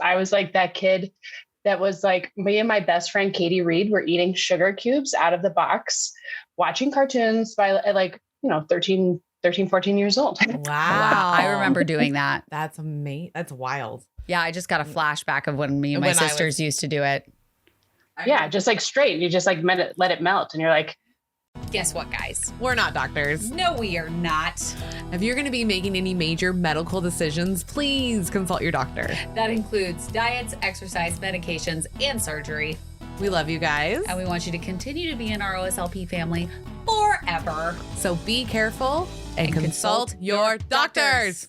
I was like that kid that was like, me and my best friend, Katie Reed, were eating sugar cubes out of the box, watching cartoons by like, 13, 14 years old. Wow. I remember doing that. That's amazing. That's wild. Yeah, I just got a flashback of when me and my sisters used to do it. Yeah, just like straight. You just like let it melt. And you're like, guess what, guys? We're not doctors. No, we are not. If you're going to be making any major medical decisions, please consult your doctor. That includes diets, exercise, medications, and surgery. We love you guys. And we want you to continue to be in our OSLP family forever. So be careful and consult your doctors.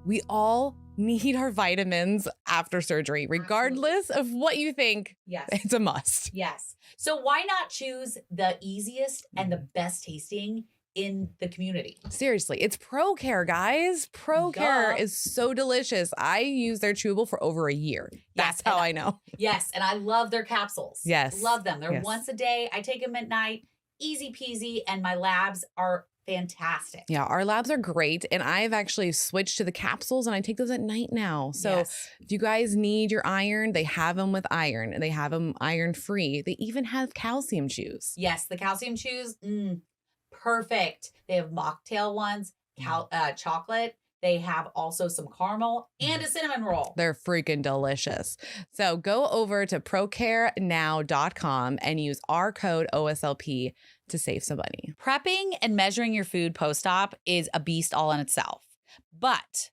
We all need our vitamins after surgery, regardless of what you think. Yes. It's a must. Yes. So why not choose the easiest and the best tasting in the community? Seriously, it's ProCare, guys. ProCare is so delicious. I use their chewable for over a year. That's how I know. Yes, and I love their capsules. Yes. Love them. They're once a day. I take them at night. Easy peasy, and my labs are fantastic. Yeah, our labs are great, and I've actually switched to the capsules, and I take those at night now. So if you guys need your iron, they have them with iron, and they have them iron-free. They even have calcium chews. Yes, the calcium chews, perfect. They have mocktail ones, chocolate. They have also some caramel and a cinnamon roll. They're freaking delicious. So go over to procarenow.com and use our code OSLP to save some money. Prepping and measuring your food post-op is a beast all in itself. But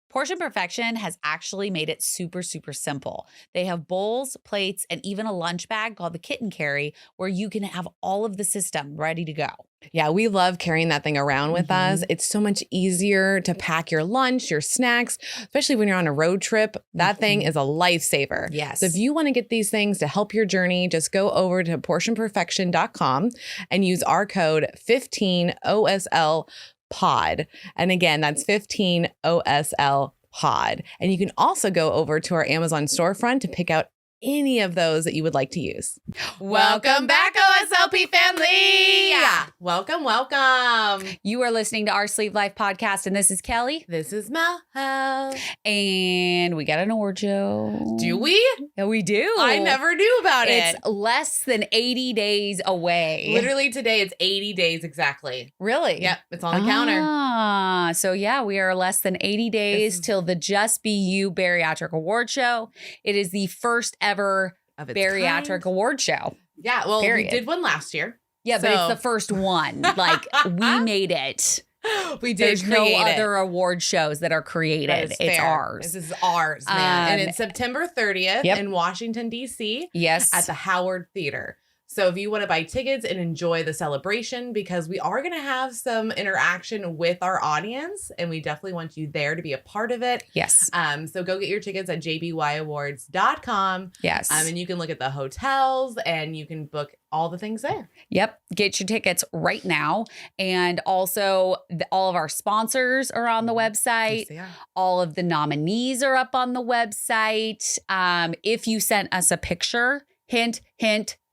Portion Perfection has actually made it super, super simple. They have bowls, plates, and even a lunch bag called the Kit and Carry where you can have all of the system ready to go. Yeah, we love carrying that thing around with us. It's so much easier to pack your lunch, your snacks, especially when you're on a road trip. That thing is a lifesaver. Yes. So if you want to get these things to help your journey, just go over to portionperfection.com and use our code 15OSL pod. And again, that's 15 OSL pod. And you can also go over to our Amazon storefront to pick out any of those that you would like to use. Welcome back, OSLP family. Welcome, welcome. You are listening to our Sleep Life podcast, and this is Kelly. This is Mel. And we got an award show. Do we? Yeah, we do. I never knew about it. It's less than 80 days away. Literally today, it's 80 days exactly. Really? Yep, it's on the counter. So yeah, we are less than 80 days till the Just Be You Bariatric Award Show. It is the first ever bariatric award show. Yeah, well, we did one last year. Yeah, but it's the first one. Like, we made it. We did. There's no other award shows that are created. It's ours. This is ours, man. And it's September 30th in Washington, D.C. Yes. At the Howard Theater. So if you want to buy tickets and enjoy the celebration, because we are going to have some interaction with our audience, and we definitely want you there to be a part of it. Yes. So go get your tickets at jbyawards.com. Yes. And you can look at the hotels and you can book all the things there. Yep. Get your tickets right now. And also all of our sponsors are on the website. Yes, they are. All of the nominees are up on the website. If you sent us a picture, hint,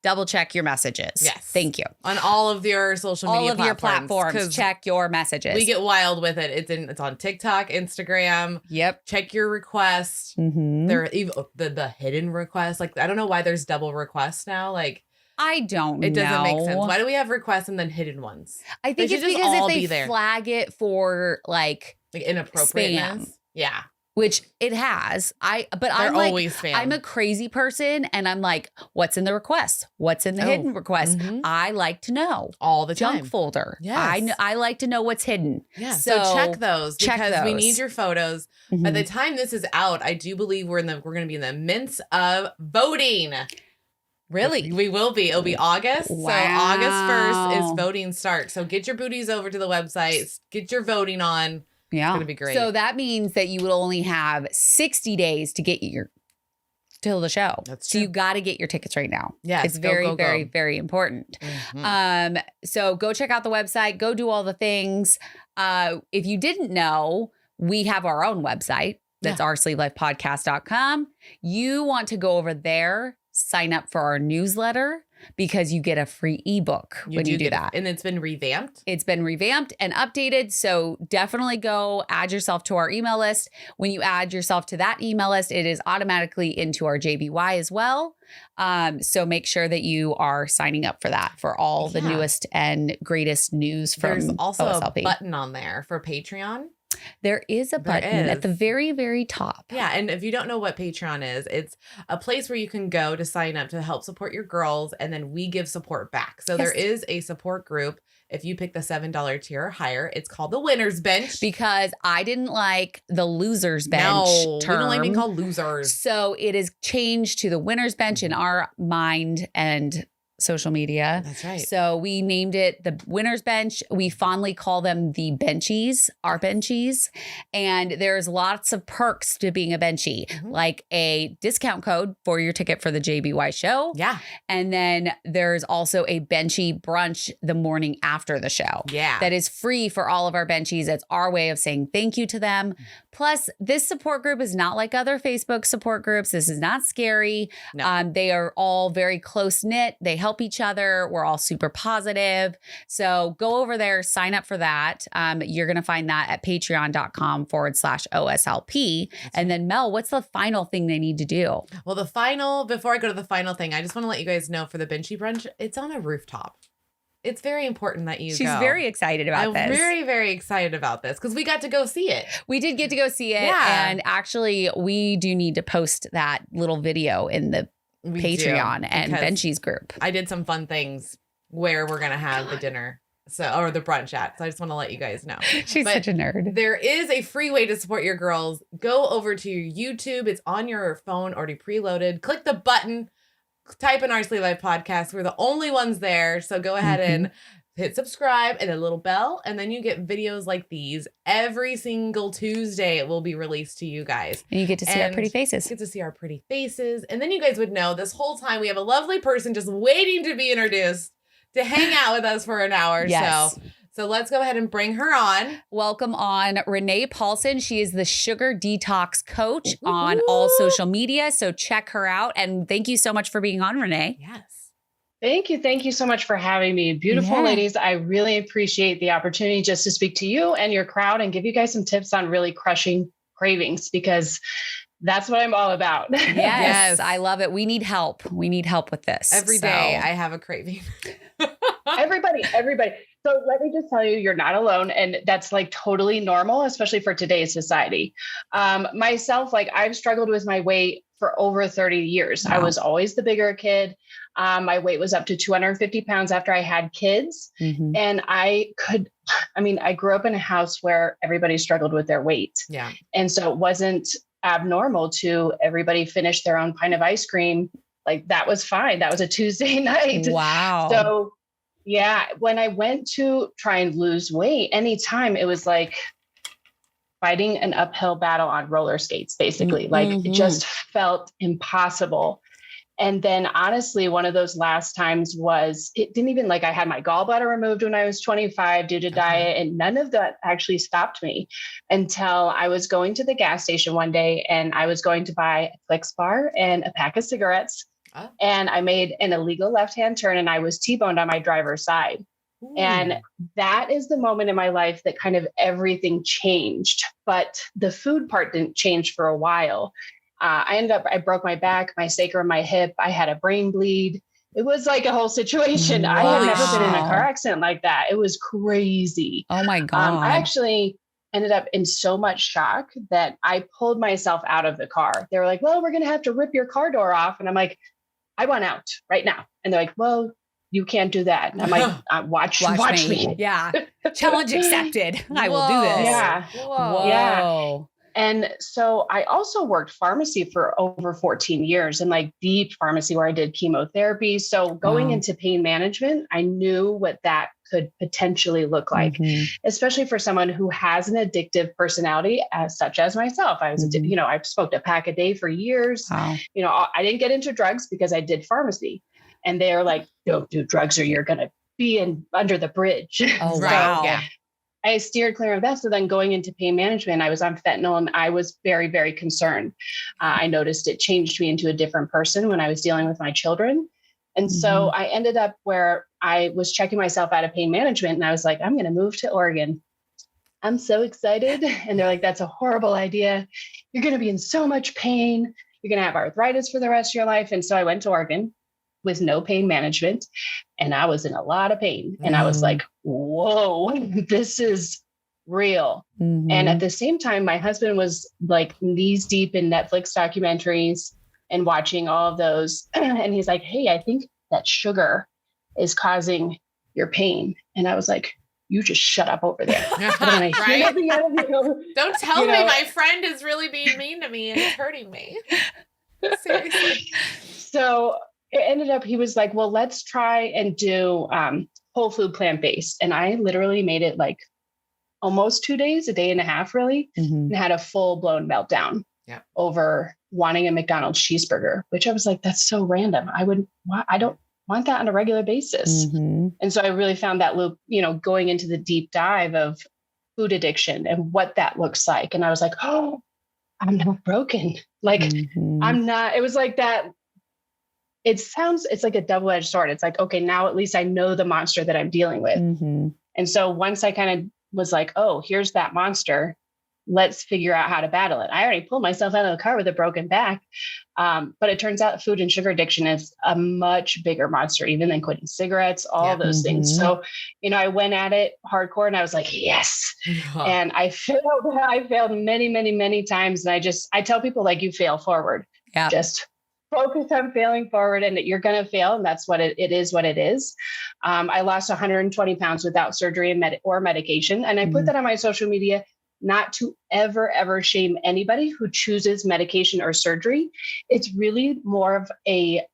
double check your messages. Yes. Thank you. On all of your social media platforms. All of your platforms. Check your messages. We get wild with it. It's on TikTok, Instagram. Yep. Check your requests. There are even the hidden requests. Like, I don't know why there's double requests now. Like, I don't know. It doesn't make sense. Why do we have requests and then hidden ones? I think it's because if they flag it for like inappropriateness. Spam. Yeah. Which it has. But I'm always spam. I'm a crazy person, and I'm like, what's in the request? What's in the hidden request? I like to know. All the time. Junk folder. Yes. I like to know what's hidden. Yeah. So check those because we need your photos. By the time this is out, I do believe we're going to be in the midst of voting. Really? We will be. It'll be August. Wow. So August 1st is voting start. So get your booties over to the website. Get your voting on. Yeah. It's going to be great. So that means that you would only have 60 days to get till the show. That's so true. you got to get your tickets right now. Yeah. It's very, very important. So go check out the website. Go do all the things. If you didn't know, we have our own website. That's oursleeplifepodcast.com. You want to go over there, sign up for our newsletter. because you get a free ebook when you do that. And it's been revamped. It's been revamped and updated. So definitely go add yourself to our email list. When you add yourself to that email list, it is automatically into our JBY as well. So make sure that you are signing up for that for all the newest and greatest news from There's also OSLP. a button on there for Patreon. There is a button at the very, very top. Yeah. And if you don't know what Patreon is, it's a place where you can go to sign up to help support your girls. And then we give support back. So there is a support group. If you pick the $7 tier or higher, it's called the Winner's Bench. Because I didn't like the Loser's Bench term. We don't like being called losers. So it is changed to the Winner's Bench in our mind and social media. That's right. So we named it the Winner's Bench. We fondly call them the Benchies, our Benchies. And there's lots of perks to being a Benchie, like a discount code for your ticket for the JBY show. Yeah. And then there's also a Benchie brunch the morning after the show. Yeah. That is free for all of our Benchies. It's our way of saying thank you to them. Plus, this support group is not like other Facebook support groups. This is not scary. No. They are all very close knit. They help each other. We're all super positive. So go over there, sign up for that. You're going to find that at patreon.com/OSLP. And then Mel, what's the final thing they need to do? Well, before I go to the final thing, I just want to let you guys know for the Benchy Brunch, it's on a rooftop. It's very important that you She's go. very excited about this. I'm very, very excited about this because we got to go see it. We did get to go see it. Yeah. And actually, we do need to post that little video in the Patreon and Benchie's group. I did some fun things where we're going to have the dinner or the brunch at. So I just want to let you guys know. She's such a nerd. There is a free way to support your girls. Go over to your YouTube. It's on your phone, already preloaded. Click the button. Type in Our Sleep Life Podcast. We're the only ones there. So go ahead and hit subscribe and a little bell. And then you get videos like these every single Tuesday. It will be released to you guys. And you get to see our pretty faces. Get to see our pretty faces. And then you guys would know this whole time we have a lovely person just waiting to be introduced to hang out with us for an hour. Yes. So let's go ahead and bring her on. Welcome on Renea Paulsen. She is the Sugar Detox Coach on all social media. So check her out. And thank you so much for being on, Renea. Yes. Thank you. Thank you so much for having me. Beautiful ladies. I really appreciate the opportunity just to speak to you and your crowd and give you guys some tips on really crushing cravings because that's what I'm all about. Yes. I love it. We need help. We need help with this. Every day I have a craving. Everybody. So let me just tell you, you're not alone. And that's like totally normal, especially for today's society. Myself, like I've struggled with my weight for over 30 years. Wow. I was always the bigger kid. My weight was up to 250 pounds after I had kids. And I grew up in a house where everybody struggled with their weight. Yeah. And so it wasn't abnormal to everybody finish their own pint of ice cream. Like that was fine. That was a Tuesday night. Wow. So yeah, when I went to try and lose weight, anytime it was like fighting an uphill battle on roller skates, basically. Like it just felt impossible. And then honestly, one of those last times was, it didn't even like I had my gallbladder removed when I was 25 due to diet, and none of that actually stopped me until I was going to the gas station one day and I was going to buy a Flex bar and a pack of cigarettes. And I made an illegal left-hand turn and I was T-boned on my driver's side. Ooh. And that is the moment in my life that kind of everything changed, but the food part didn't change for a while. I broke my back, my sacrum, my hip. I had a brain bleed. It was like a whole situation. Wow. I had never been in a car accident like that. It was crazy. Oh my God. I actually ended up in so much shock that I pulled myself out of the car. They were like, well, we're going to have to rip your car door off. And I'm like, I want out right now. And they're like, well, you can't do that. And I'm like, watch me. Yeah. Challenge accepted. I will do this. Yeah. Whoa. Yeah. And so I also worked pharmacy for over 14 years, and like deep pharmacy where I did chemotherapy. So going into pain management, I knew what that could potentially look like, especially for someone who has an addictive personality, such as myself. I was, I smoked a pack a day for years. Wow. I didn't get into drugs because I did pharmacy, and they're like, don't do drugs or you're going to be under the bridge. Oh, wow. Yeah. I steered clear of that. So then going into pain management, I was on fentanyl and I was very, very concerned. I noticed it changed me into a different person when I was dealing with my children. And so I ended up where I was checking myself out of pain management, and I was like, I'm going to move to Oregon. I'm so excited. And they're like, that's a horrible idea. You're going to be in so much pain. You're going to have arthritis for the rest of your life. And so I went to Oregon with no pain management, and I was in a lot of pain. And I was like, whoa, this is real. And at the same time, my husband was like knees deep in Netflix documentaries and watching all of those. And he's like, hey, I think that sugar is causing your pain. And I was like, you just shut up over there. Right? Don't tell me know, my friend is really being mean to me and it's hurting me. Seriously. So it ended up, he was like, well, let's try and do whole food plant-based. And I literally made it like almost 2 days, a day and a half, really, and had a full-blown meltdown over wanting a McDonald's cheeseburger, which I was like, that's so random. I don't want that on a regular basis. And so I really found that loop, going into the deep dive of food addiction and what that looks like. And I was like, oh, I'm not broken. Like I'm not, it was like that. It's like a double-edged sword. It's like, okay, now at least I know the monster that I'm dealing with. And so once I kind of was like, oh, here's that monster, let's figure out how to battle it. I already pulled myself out of the car with a broken back. But it turns out food and sugar addiction is a much bigger monster, even than quitting cigarettes, all those things. So, I went at it hardcore and I was like, yes. And I failed many, many, many times. And I tell people, like, you fail forward. Just focus on failing forward, and that you're going to fail. And that's what it is what it is. I lost 120 pounds without surgery or medication. And I put that on my social media, not to ever shame anybody who chooses medication or surgery. It's really more of a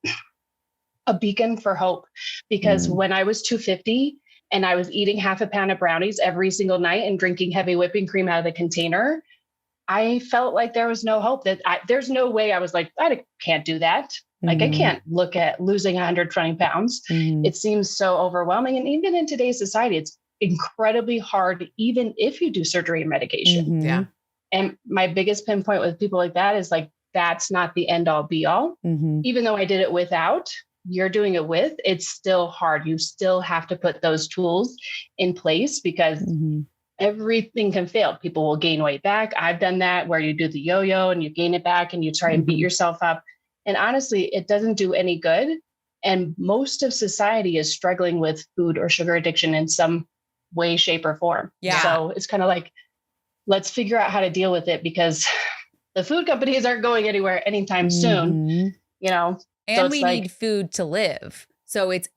beacon for hope, because when I was 250 and I was eating half a pound of brownies every single night and drinking heavy whipping cream out of the container, I felt like there was no hope, there's no way. I was like, I can't do that. Like, I can't look at losing 120 pounds. It seems so overwhelming. And even in today's society, it's incredibly hard, even if you do surgery and medication. And my biggest pinpoint with people like that is like, that's not the end all be all. Even though I did it without, you're doing it with, it's still hard. You still have to put those tools in place, because everything can fail. People will gain weight back. I've done that, where you do the yo-yo and you gain it back and you try and beat yourself up. And honestly, it doesn't do any good. And most of society is struggling with food or sugar addiction in some way, shape, or form. So it's kind of like, let's figure out how to deal with it, because the food companies aren't going anywhere anytime soon, And so we need food to live. So it's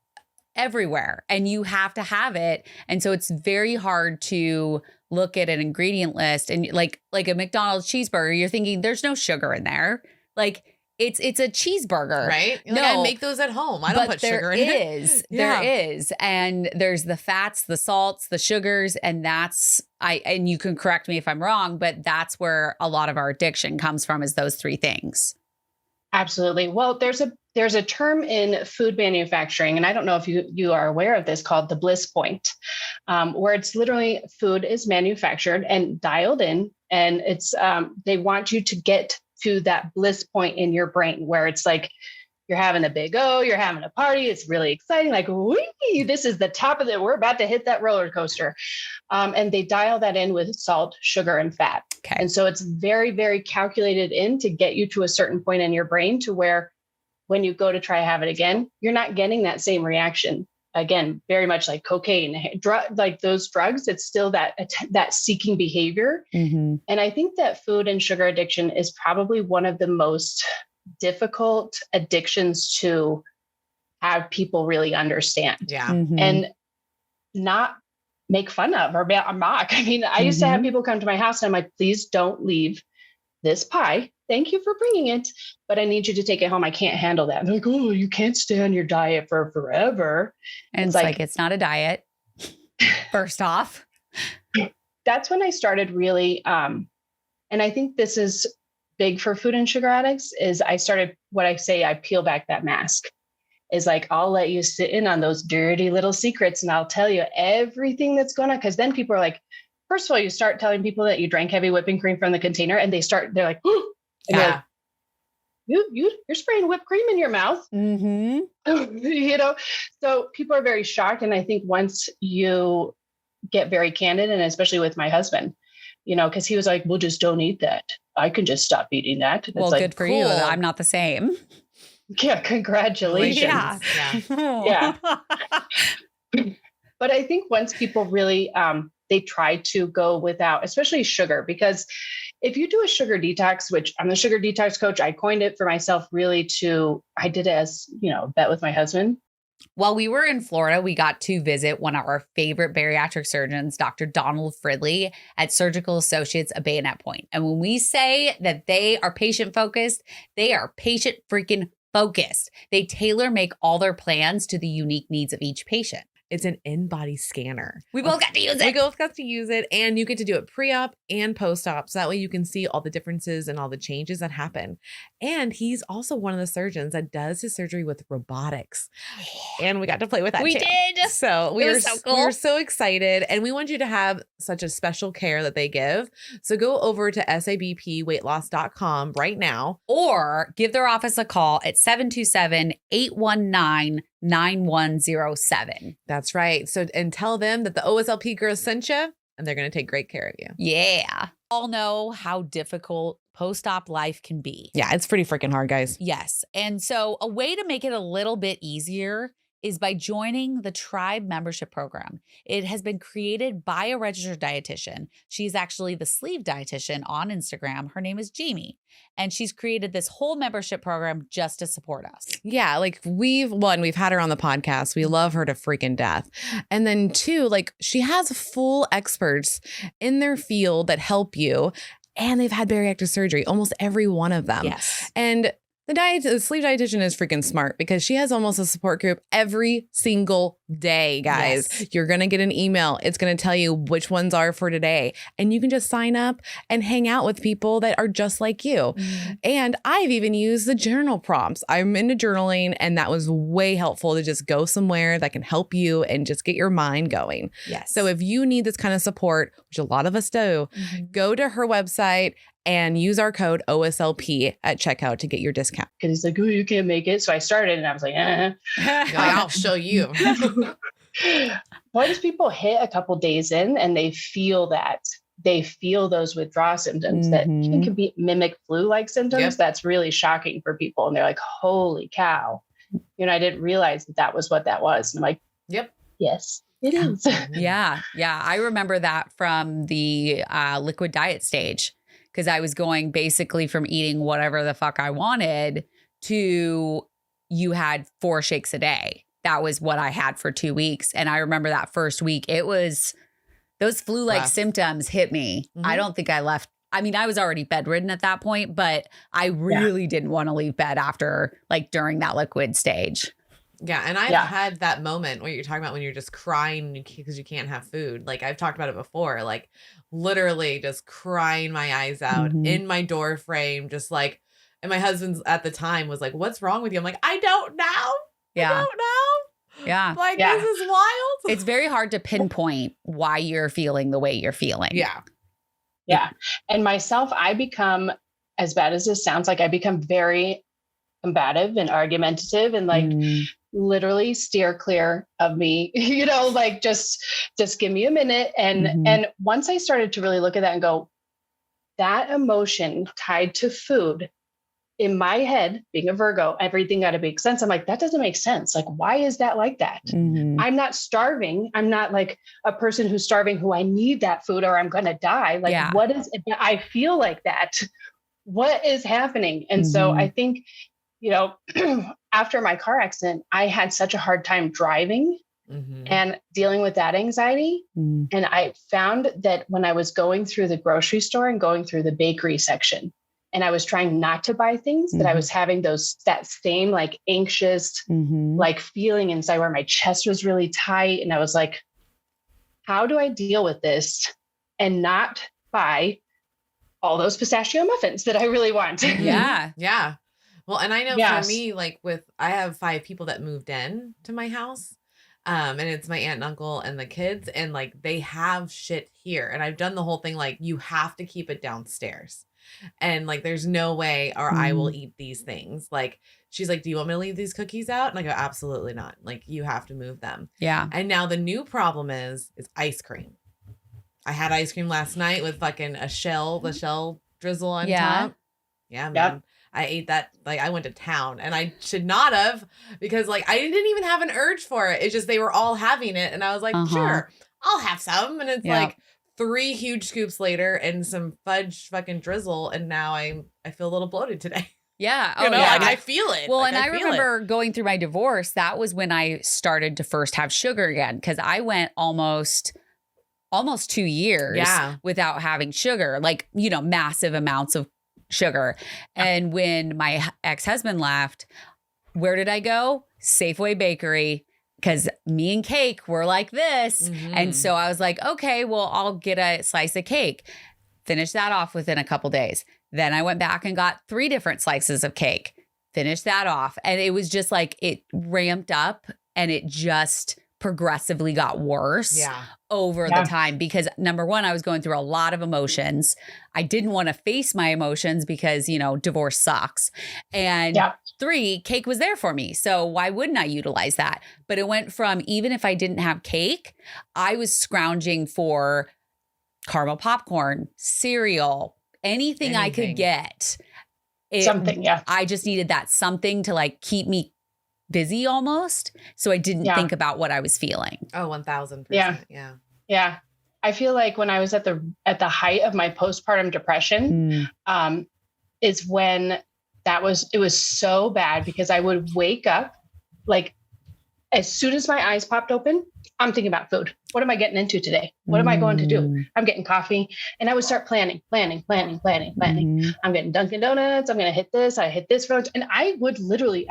everywhere and you have to have it. And so it's very hard to look at an ingredient list and like a McDonald's cheeseburger, you're thinking there's no sugar in there. Like it's a cheeseburger. Right? No, I make those at home. I don't put sugar in it. There is. And there's the fats, the salts, the sugars. And and you can correct me if I'm wrong, but that's where a lot of our addiction comes from, is those three things. Absolutely. Well, there's a term in food manufacturing, and I don't know if you are aware of this, called the bliss point, where it's literally food is manufactured and dialed in, and it's they want you to get to that bliss point in your brain where it's like you're having a big O, you're having a party, it's really exciting, like, wee, this is the top of it, we're about to hit that roller coaster. And they dial that in with salt, sugar, and fat. Okay. And so it's very, very calculated in to get you to a certain point in your brain to where when you go to try have it again, you're not getting that same reaction. Again, very much like cocaine, like those drugs, it's still that seeking behavior. And I think that food and sugar addiction is probably one of the most difficult addictions to have people really understand. And not make fun of or mock. I mean, I used to have people come to my house and I'm like, please don't leave this pie. Thank you for bringing it, but I need you to take it home. I can't handle that. And they're like, oh, you can't stay on your diet for forever. And it's like, it's not a diet. First off. That's when I started really, and I think this is big for food and sugar addicts, is I started what I say, I peel back that mask. Is like, I'll let you sit in on those dirty little secrets and I'll tell you everything that's going on. Because then people are like, first of all, you start telling people that you drank heavy whipping cream from the container and they're like, oh, and like, you're spraying whipped cream in your mouth. So people are very shocked. And I think once you get very candid, and especially with my husband, because he was like, well, just don't eat that. I can just stop eating that. And Well, it's good for cool. you. I'm not the same. Yeah. Congratulations. Yeah. But I think once people really, they try to go without, especially sugar, because if you do a sugar detox, which I'm the sugar detox coach, I coined it for myself really I did it as, bet with my husband. While we were in Florida, we got to visit one of our favorite bariatric surgeons, Dr. Donald Fridley at Surgical Associates of Bayonet Point. And when we say that they are patient focused, they are patient freaking focused. They tailor make all their plans to the unique needs of each patient. It's an in-body scanner. We both got to use it. We both got to use it, and you get to do it pre-op and post-op. So that way you can see all the differences and all the changes that happen. And he's also one of the surgeons that does his surgery with robotics. And we got to play with that We too. did. So It was so cool. we were so excited, and we want you to have such a special care that they give. So go over to sabpweightloss.com right now. Or give their office a call at 727-819-9107. That's right. So, and tell them that the OSLP girls sent you, and they're going to take great care of you. Yeah. All know how difficult post-op life can be. Yeah, it's pretty freaking hard, guys. Yes. And so a way to make it a little bit easier is by joining the Tribe membership program. It has been created by a registered dietitian. She's actually the sleeve dietitian on Instagram. Her name is Jamie. And she's created this whole membership program just to support us. Yeah, like we've had her on the podcast. We love her to freaking death. And then two, like she has full experts in their field that help you. And they've had bariatric surgery, almost every one of them. Yes. And the sleep dietitian is freaking smart because she has almost a support group every single day, guys. Yes. You're going to get an email. It's going to tell you which ones are for today. And you can just sign up and hang out with people that are just like you. Mm-hmm. And I've even used the journal prompts. I'm into journaling, and that was way helpful to just go somewhere that can help you and just get your mind going. Yes. So if you need this kind of support, which a lot of us do, go to her website and use our code OSLP at checkout to get your discount. Because he's like, oh, you can't make it. So I started and I was like, I'll show you. Once people hit a couple days in and they feel those withdrawal symptoms that can be mimic flu-like symptoms, that's really shocking for people. And they're like, holy cow. I didn't realize that was what that was. And I'm like, yep. Yes, it is. Yeah. I remember that from the liquid diet stage. Because I was going basically from eating whatever the fuck I wanted to you had 4 shakes a day. That was what I had for 2 weeks. And I remember that first week, it was those flu-like symptoms hit me. I don't think I left. I mean, I was already bedridden at that point, but I really didn't want to leave bed after during that liquid stage. Yeah. And I've had that moment where you're talking about when you're just crying because you can't have food. Like I've talked about it before, like literally just crying my eyes out in my door frame, just like, and my husband's at the time was like, what's wrong with you? I'm like, I don't know. Yeah. I don't know. Yeah. Like, this is wild. It's very hard to pinpoint why you're feeling the way you're feeling. Yeah. Yeah. And myself, I become, as bad as this sounds, like I become very combative and argumentative and literally steer clear of me, just give me a minute. And once I started to really look at that and go, that emotion tied to food in my head, being a Virgo, everything got to make sense. I'm like, that doesn't make sense. Like, why is that like that? I'm not starving. I'm not like a person who's starving who I need that food or I'm going to die. Like, what is it? I feel like that. What is happening? And so I think, after my car accident, I had such a hard time driving and dealing with that anxiety. And I found that when I was going through the grocery store and going through the bakery section, and I was trying not to buy things, that I was having that same anxious, feeling inside where my chest was really tight. And I was like, how do I deal with this and not buy all those pistachio muffins that I really want? Yeah. Yeah. Well, and I know for me, I have 5 people that moved in to my house. And it's my aunt and uncle and the kids, and they have shit here. And I've done the whole thing, you have to keep it downstairs. And like, there's no way or I will eat these things. Like, she's like, do you want me to leave these cookies out? And I go, absolutely not. Like, you have to move them. Yeah. And now the new problem is ice cream. I had ice cream last night with fucking the shell drizzle on top. Yeah, man. Yep. I ate that. Like, I went to town, and I should not have, because like I didn't even have an urge for it. It's just they were all having it, and I was like, sure, I'll have some. And it's like 3 huge scoops later and some fudge fucking drizzle, and now I feel a little bloated today. Yeah. Oh, yeah. Like, I feel it. Well, like, and I remember going through my divorce. That was when I started to first have sugar again, because I went almost 2 years without having sugar, like, massive amounts of sugar. And when my ex-husband left, where did I go? Safeway Bakery, because me and cake were like this. And so I was like, okay, well, I'll get a slice of cake. Finish that off within a couple days. Then I went back and got 3 different slices of cake. Finished that off. And it was just like, it ramped up and it just progressively got worse over the time, because number one, I was going through a lot of emotions. I didn't want to face my emotions because, divorce sucks. And 3, cake was there for me. So why wouldn't I utilize that? But it went from, even if I didn't have cake, I was scrounging for caramel popcorn, cereal, anything I could get. Something, I just needed that something to like keep me busy almost. So I didn't think about what I was feeling. Oh, 1000%. Yeah. I feel like when I was at the height of my postpartum depression, is when it was so bad, because I would wake up, like, as soon as my eyes popped open, I'm thinking about food. What am I getting into today? What am I going to do? I'm getting coffee. And I would start planning. I'm getting Dunkin' Donuts. I'm going to hit this. I hit this for lunch. And I would literally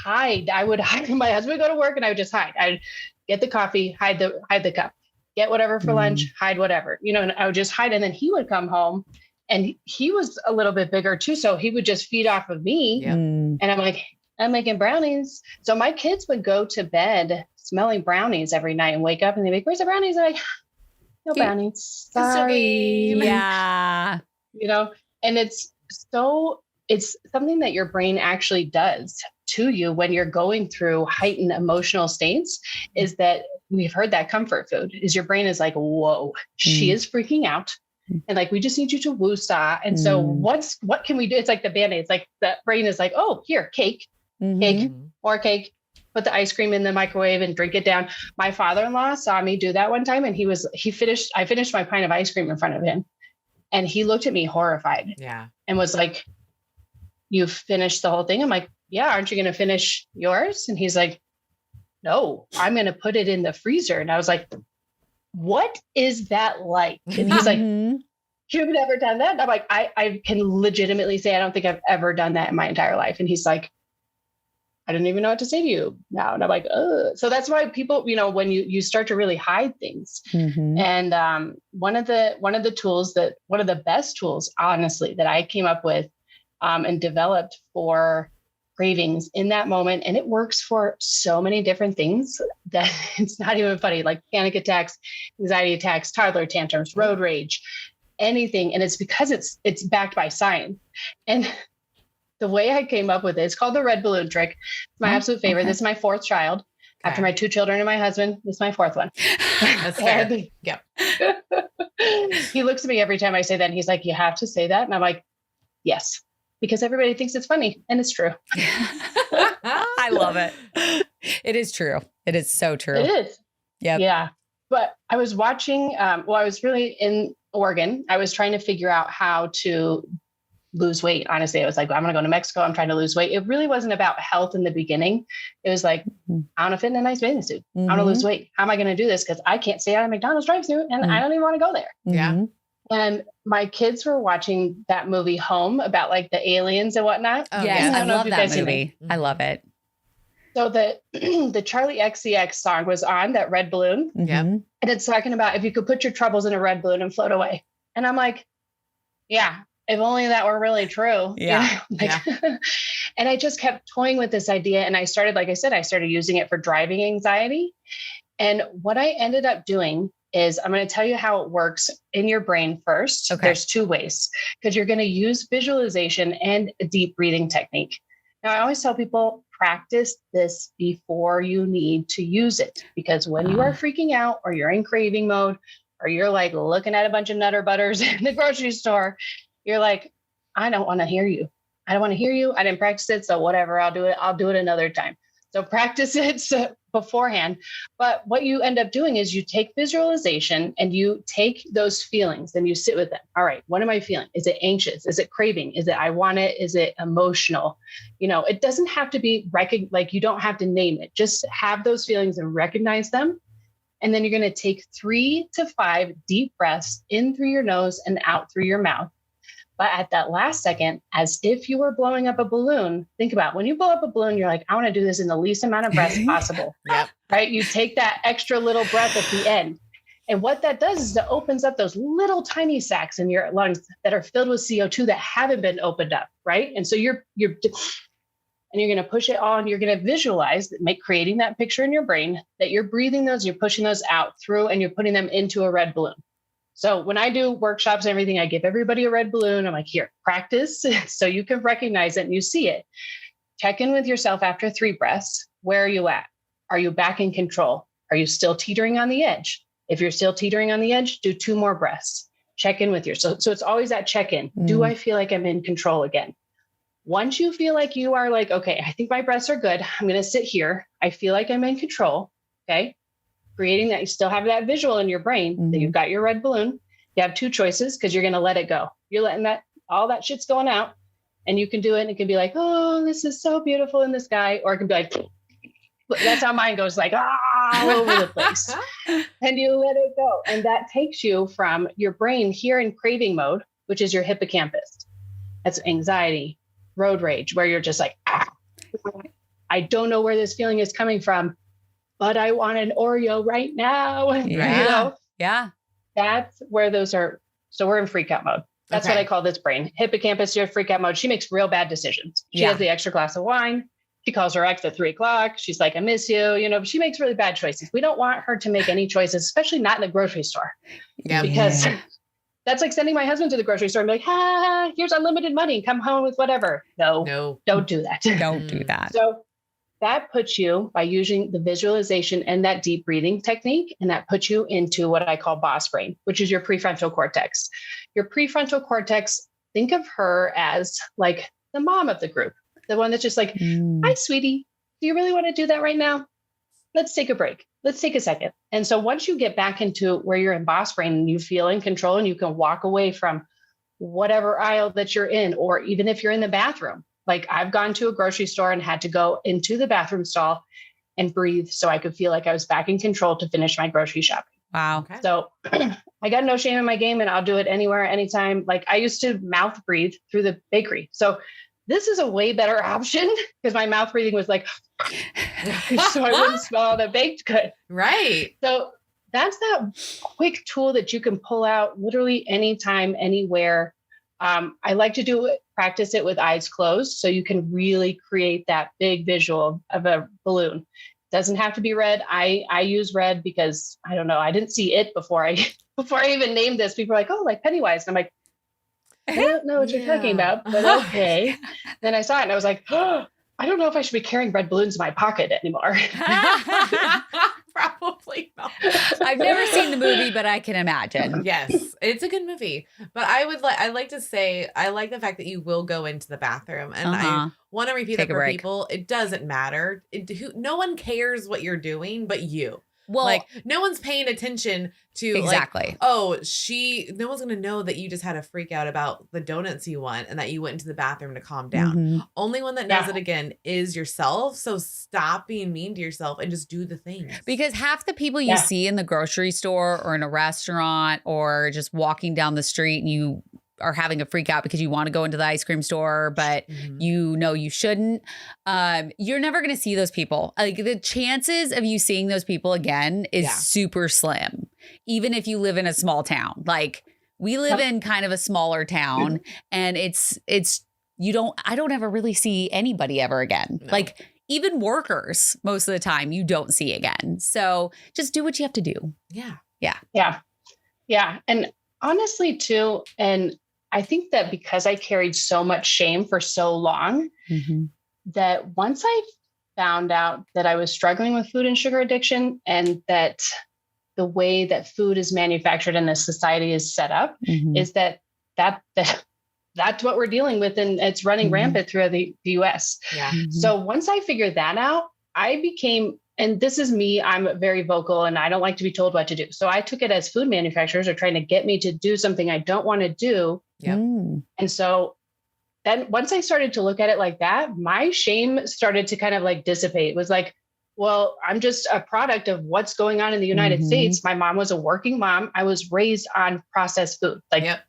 hide. I would hide. My husband would go to work and I would just hide. I'd get the coffee, hide the cup, get whatever for lunch, hide whatever, and I would just hide. And then he would come home, and he was a little bit bigger too. So he would just feed off of me. And I'm like, I'm making brownies. So my kids would go to bed smelling brownies every night and wake up and they'd be like, where's the brownies? I'm like, no brownies. Sorry. Yeah. And it's something that your brain actually does to you when you're going through heightened emotional states, is that we've heard that comfort food is your brain is like, whoa, she is freaking out. And like, we just need you to woosah. And so what can we do? It's like the Band-Aids, like the brain is like, oh, here, cake, more cake, put the ice cream in the microwave and drink it down. My father-in-law saw me do that one time, and I finished my pint of ice cream in front of him, and he looked at me horrified and was like, you finished the whole thing? I'm like, yeah. Aren't you going to finish yours? And he's like, no, I'm going to put it in the freezer. And I was like, what is that like? And he's like, you've never done that? And I'm like, I can legitimately say, I don't think I've ever done that in my entire life. And he's like, I don't even know what to say to you now. And I'm like, ugh. So that's why people, when you start to really hide things. And one of the best tools, honestly, that I came up with and developed for cravings in that moment, and it works for so many different things that it's not even funny, like panic attacks, anxiety attacks, toddler tantrums, road rage, anything. And it's because it's backed by science. And the way I came up with it's called the red balloon trick. It's my absolute favorite. This is my 4th child. After my 2 children and my husband, this is my 4th one. That's fair. Yep. He looks at me every time I say that, and he's like, you have to say that. And I'm like, yes, because everybody thinks it's funny, and it's true. I love it. It is true. It is so true. It is. Yeah. But I was watching, I was really in Oregon. I was trying to figure out how to lose weight. Honestly, I was like, I'm going to go to Mexico. I'm trying to lose weight. It really wasn't about health in the beginning. It was like, I want to fit in a nice bathing suit. I want to lose weight. How am I going to do this? Because I can't stay out of McDonald's drive-thru, and I don't even want to go there. Yeah. And my kids were watching that movie Home about like the aliens and whatnot. Oh, yes, I love that movie. I love it. So the Charlie XCX song was on that red balloon. And it's talking about if you could put your troubles in a red balloon and float away. And I'm like, yeah, if only that were really true. Yeah. And I just kept toying with this idea. And I started, like I said, using it for driving anxiety. And what I ended up doing is I'm going to tell you how it works in your brain first. Okay. There's 2 ways, because you're going to use visualization and a deep breathing technique. Now, I always tell people, practice this before you need to use it, because when you are freaking out or you're in craving mode, or you're like looking at a bunch of Nutter Butters in the grocery store, you're like, I don't want to hear you. I don't want to hear you. I didn't practice it. So whatever, I'll do it. I'll do it another time. So practice it beforehand. But what you end up doing is you take visualization and you take those feelings and you sit with them. All right, what am I feeling? Is it anxious? Is it craving? Is it I want it? Is it emotional? It doesn't have to be like you don't have to name it. Just have those feelings and recognize them. And then you're going to take 3 to 5 deep breaths in through your nose and out through your mouth. But at that last second, as if you were blowing up a balloon, think about when you blow up a balloon, you're like, I want to do this in the least amount of breaths possible. Yep. Right? You take that extra little breath at the end. And what that does is it opens up those little tiny sacs in your lungs that are filled with CO2 that haven't been opened up. Right. And so you're going to push it on. You're going to visualize creating that picture in your brain that you're breathing those, you're pushing those out through, and you're putting them into a red balloon. So when I do workshops and everything, I give everybody a red balloon. I'm like, here, practice so you can recognize it and you see it. Check in with yourself after 3 breaths. Where are you at? Are you back in control? Are you still teetering on the edge? If you're still teetering on the edge, do 2 more breaths. Check in with yourself. So it's always that check-in. Do I feel like I'm in control again? Once you feel like you are like, okay, I think my breaths are good. I'm going to sit here. I feel like I'm in control. Okay. Creating that, you still have that visual in your brain that you've got your red balloon. You have 2 choices because you're going to let it go. You're letting all that shit's going out, and you can do it. And it can be like, oh, this is so beautiful in the sky. Or it can be like, that's how mine goes, like, all over the place. And you let it go. And that takes you from your brain here in craving mode, which is your hippocampus. That's anxiety, road rage, where you're just like, I don't know where this feeling is coming from, but I want an Oreo right now. Yeah. Yeah. That's where those are. So we're in freak out mode. That's what I call this brain. Hippocampus, you're in freak out mode. She makes real bad decisions. She has the extra glass of wine. She calls her ex at 3:00. She's like, I miss you. She makes really bad choices. We don't want her to make any choices, especially not in the grocery store. Yeah. Because that's like sending my husband to the grocery store and be like, here's unlimited money. Come home with whatever. No, don't do that. Don't do that. So that puts you, by using the visualization and that deep breathing technique, and that puts you into what I call boss brain, which is your prefrontal cortex. Your prefrontal cortex, think of her as like the mom of the group, the one that's just like, hi, sweetie, do you really want to do that right now? Let's take a break. Let's take a second. And so once you get back into where you're in boss brain and you feel in control and you can walk away from whatever aisle that you're in, or even if you're in the bathroom. Like I've gone to a grocery store and had to go into the bathroom stall and breathe so I could feel like I was back in control to finish my grocery shopping. Wow. Okay. So I got no shame in my game, and I'll do it anywhere, anytime. Like I used to mouth breathe through the bakery. So this is a way better option because my mouth breathing was like, so I wouldn't smell the baked good. Right. So that's that quick tool that you can pull out literally anytime, anywhere. I like to practice it with eyes closed so you can really create that big visual of a balloon. Doesn't have to be red. I use red because I don't know. I didn't see it before I even named this. People are like, oh, like Pennywise. And I'm like, I don't know what you're talking about, but okay. Then I saw it and I was like, oh, I don't know if I should be carrying red balloons in my pocket anymore. Probably not. I've never seen the movie, but I can imagine. Yes, it's a good movie. But I like to say, I like the fact that you will go into the bathroom, and I want to repeat that for people. It doesn't matter. No one cares what you're doing, but you. Well, like no one's paying attention to exactly. Like, no one's going to know that you just had a freak out about the donuts you want and that you went into the bathroom to calm down. Mm-hmm. Only one that knows it again is yourself. So stop being mean to yourself and just do the things. Because half the people you see in the grocery store or in a restaurant or just walking down the street and you are having a freak out because you want to go into the ice cream store, but you know you shouldn't. You're never going to see those people. Like the chances of you seeing those people again is super slim, even if you live in a small town. Like we live in kind of a smaller town, and I don't ever really see anybody ever again. No. Like even workers, most of the time you don't see again. So just do what you have to do. Yeah. Yeah. Yeah. Yeah. And honestly too, and I think that because I carried so much shame for so long, that once I found out that I was struggling with food and sugar addiction, and that the way that food is manufactured in this society is set up, is that's what we're dealing with. And it's running rampant through the US. Yeah. So once I figured that out, I became, and this is me, I'm very vocal and I don't like to be told what to do. So I took it as food manufacturers are trying to get me to do something I don't want to do. Yep. And so then once I started to look at it like that, my shame started to kind of like dissipate. It was like, well, I'm just a product of what's going on in the United States. My mom was a working mom. I was raised on processed food, like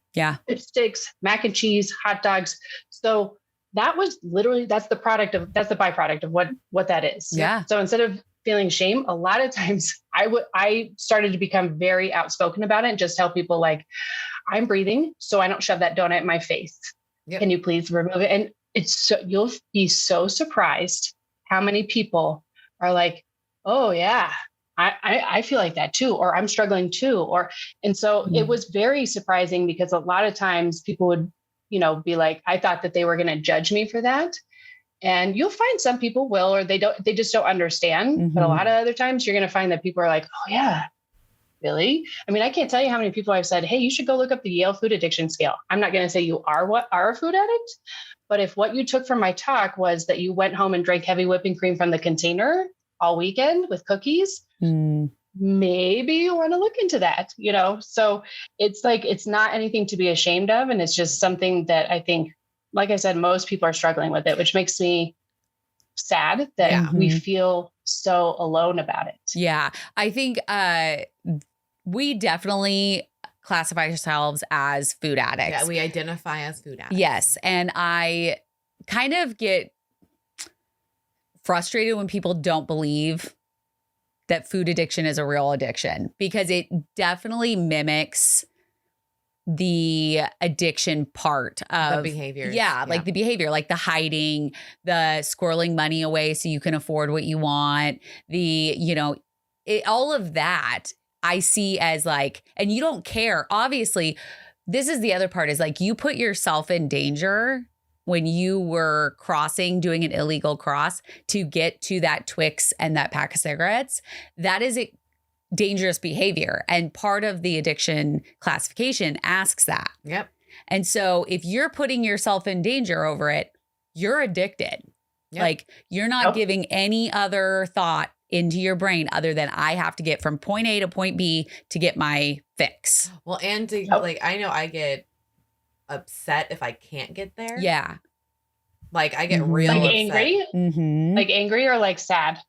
sticks, mac and cheese, hot dogs. So that was literally, that's the byproduct of what that is. Yeah. So instead of feeling shame, a lot of times I started to become very outspoken about it and just tell people like, I'm breathing, so I don't shove that donut in my face. Yep. Can you please remove it? And you'll be so surprised how many people are like, oh yeah, I feel like that too, or I'm struggling too. And so it was very surprising because a lot of times people would, be like, I thought that they were going to judge me for that. And you'll find some people will, or they just don't understand. But a lot of other times you're going to find that people are like, oh yeah, really? I mean, I can't tell you how many people I've said, hey, you should go look up the Yale food addiction scale. I'm not going to say you are a food addict, but if what you took from my talk was that you went home and drank heavy whipping cream from the container all weekend with cookies, maybe you want to look into that, So it's like, it's not anything to be ashamed of. And it's just something that I think, like I said, most people are struggling with it, which makes me sad that we feel so alone about it. Yeah. I think we definitely classify ourselves as food addicts. Yeah, we identify as food addicts. Yes. And I kind of get frustrated when people don't believe that food addiction is a real addiction, because it definitely mimics the addiction part of the behaviors. Yeah, like the behavior, like the hiding, the squirreling money away so you can afford what you want, all of that I see as like, and you don't care. Obviously, this is the other part, is like you put yourself in danger when you were doing an illegal cross to get to that Twix and that pack of cigarettes. That is a dangerous behavior. And part of the addiction classification asks that. Yep. And so if you're putting yourself in danger over it, you're addicted. Yep. Like you're not giving any other thought into your brain other than I have to get from point A to point B to get my fix. Well, and to I know I get upset if I can't get there. Yeah. Like I get real upset. Angry? Like angry or like sad?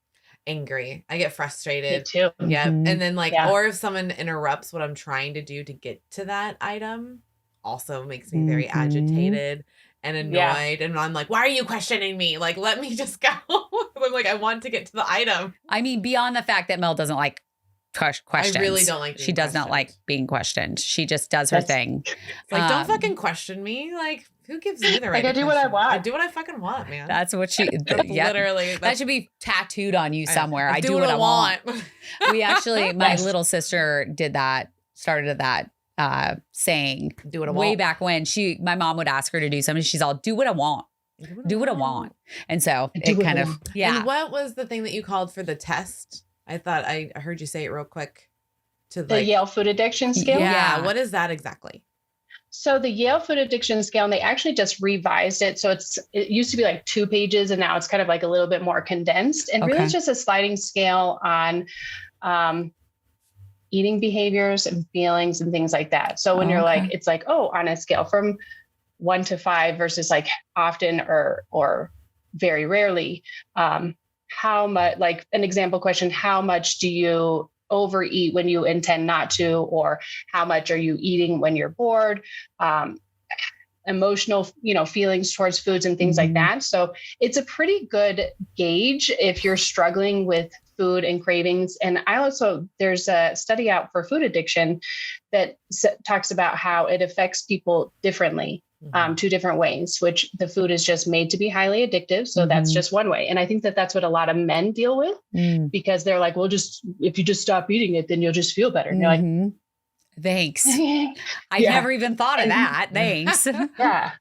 Angry. I get frustrated. Me too. Yeah. And then or if someone interrupts what I'm trying to do to get to that item, also makes me very agitated and annoyed. And I'm like, why are you questioning me? Like, let me just go. I'm like, I want to get to the item. I mean, beyond the fact that Mel doesn't like questions. I really don't like She does not like being questioned. She just does her thing. It's like, don't fucking question me. Like, who gives me the right I do what I want. I do what I fucking want, man. That's what she literally. That should be tattooed on you somewhere. I do what I want. We actually, my little sister started that saying do what I want. Way back when my mom would ask her to do something. She's all, do what I want. Do what I want. And so it kind of, And what was the thing that you called for the test? I thought I heard you say it real quick. The Yale food addiction scale? Yeah. What is that exactly? So the Yale food addiction scale, and they actually just revised it. So it used to be like 2 pages and now it's kind of like a little bit more condensed, and really it's just a sliding scale on eating behaviors and feelings and things like that. So when you're like, it's like, on a scale from 1 to 5 versus like often or very rarely, how much, like an example question, how much do you overeat when you intend not to, or how much are you eating when you're bored, emotional, feelings towards foods and things like that. So it's a pretty good gauge if you're struggling with food and cravings. And there's a study out for food addiction that talks about how it affects people differently. two different ways, which the food is just made to be highly addictive. So that's just one way. And I think that that's what a lot of men deal with because they're like, well, if you just stop eating it, then you'll just feel better. And you're like, thanks. I never even thought of that. Thanks. Yeah.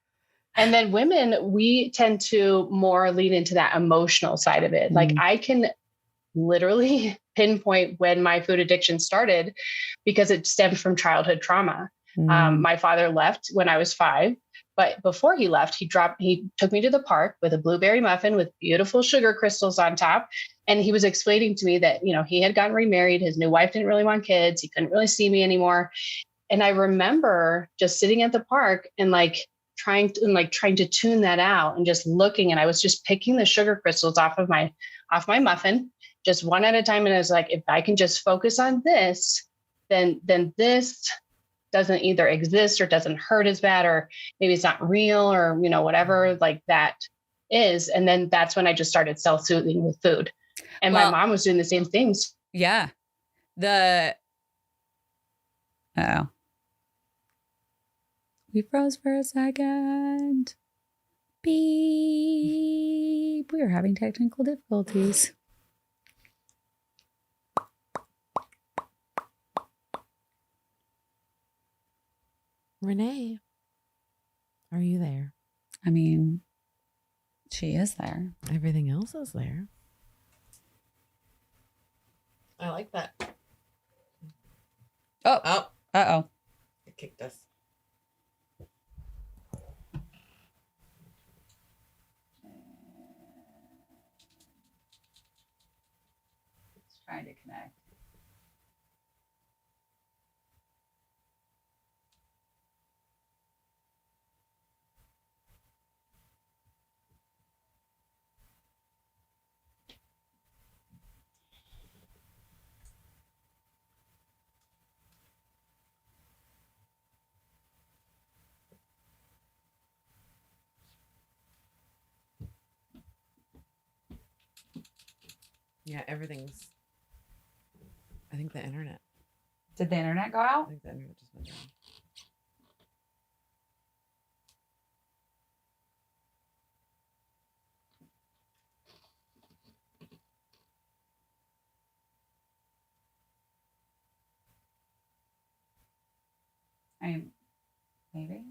And then women, we tend to more lean into that emotional side of it. Like I can literally pinpoint when my food addiction started because it stemmed from childhood trauma. My father left when I was 5, but before he left, he took me to the park with a blueberry muffin with beautiful sugar crystals on top. And he was explaining to me that, he had gotten remarried. His new wife didn't really want kids. He couldn't really see me anymore. And I remember just sitting at the park and trying to tune that out and just looking. And I was just picking the sugar crystals off my muffin, just one at a time. And I was like, if I can just focus on this, then this doesn't either exist or doesn't hurt as bad, or maybe it's not real or, whatever like that is. And then that's when I just started self-soothing with food. And my mom was doing the same things. Yeah. We froze for a second. Beep. We are having technical difficulties. Renee, are you there? I mean, she is there. Everything else is there. I like that. Oh. Uh-oh. It kicked us. It's trying to connect. Yeah, everything's. I think the internet. Did the internet go I out? think the internet just went down. Maybe.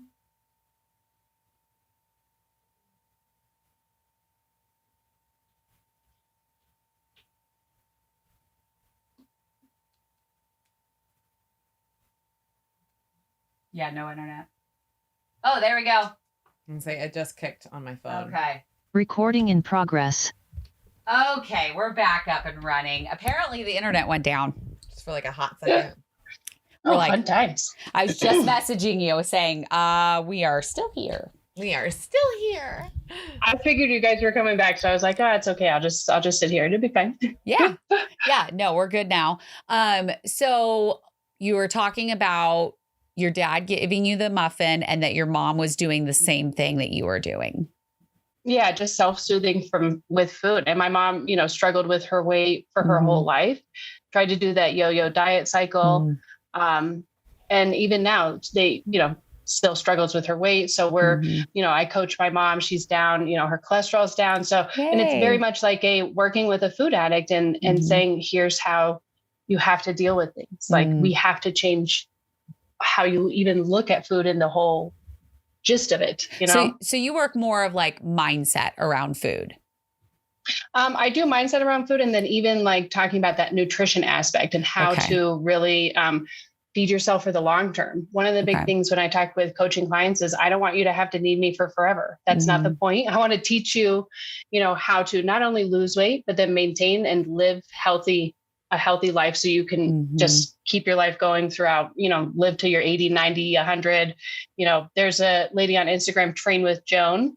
Yeah, no internet. Oh, there we go. And say it just kicked on my phone. Okay. Recording in progress. Okay, we're back up and running. Apparently the internet went down. Just for like a hot second. We're like, fun times. I was just messaging you saying, we are still here. We are still here. I figured you guys were coming back, so I was like, it's okay. I'll just sit here. It'll be fine. Yeah. Yeah. No, we're good now. So you were talking about your dad giving you the muffin and that your mom was doing the same thing that you were doing. Yeah, just self-soothing with food. And my mom, struggled with her weight for her whole life, tried to do that yo-yo diet cycle. And even now they, still struggles with her weight. So we're, I coach my mom, she's down, her cholesterol's down. So, and it's very much like working with a food addict and saying, here's how you have to deal with things. Like we have to change how you even look at food and the whole gist of it, So you work more of like mindset around food. I do mindset around food. And then even like talking about that nutrition aspect and how to really, feed yourself for the long term. One of the big things when I talk with coaching clients is I don't want you to have to need me for forever. That's not the point. I want to teach you, how to not only lose weight, but then maintain and live a healthy life so you can just keep your life going throughout, live till you're 80, 90, 100. There's a lady on Instagram, Train with Joan,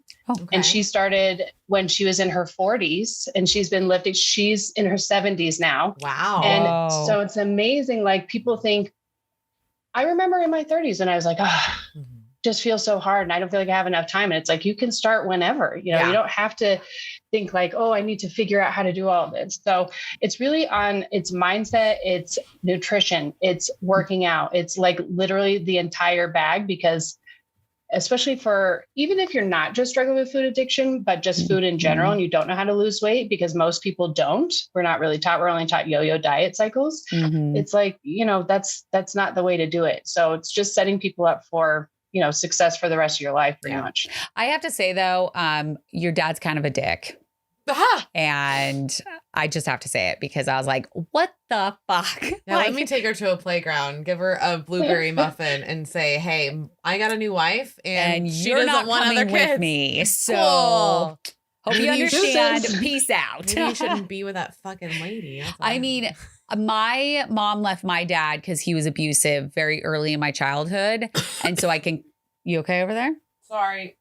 and she started when she was in her 40s and she's been lifting. She's in her 70s now. Wow. And so it's amazing. Like people think, I remember in my 30s and I was like, just feels so hard and I don't feel like I have enough time. And it's like, you can start whenever, you don't have to think like, I need to figure out how to do all this. So it's really it's mindset, it's nutrition, it's working out. It's like literally the entire bag because especially for, even if you're not just struggling with food addiction, but just food in general, and you don't know how to lose weight, because most people don't, we're not really taught, we're only taught yo-yo diet cycles. It's like, that's not the way to do it. So it's just setting people up for, success for the rest of your life, pretty much. I have to say though, your dad's kind of a dick. And I just have to say it because I was like, what the fuck? Now let me take her to a playground, give her a blueberry muffin and say, hey, I got a new wife and she you're doesn't not want coming other kids with me. So cool. hope you understand. Peace out. Maybe you shouldn't be with that fucking lady. I mean, my mom left my dad because he was abusive very early in my childhood. And so you okay over there? Sorry.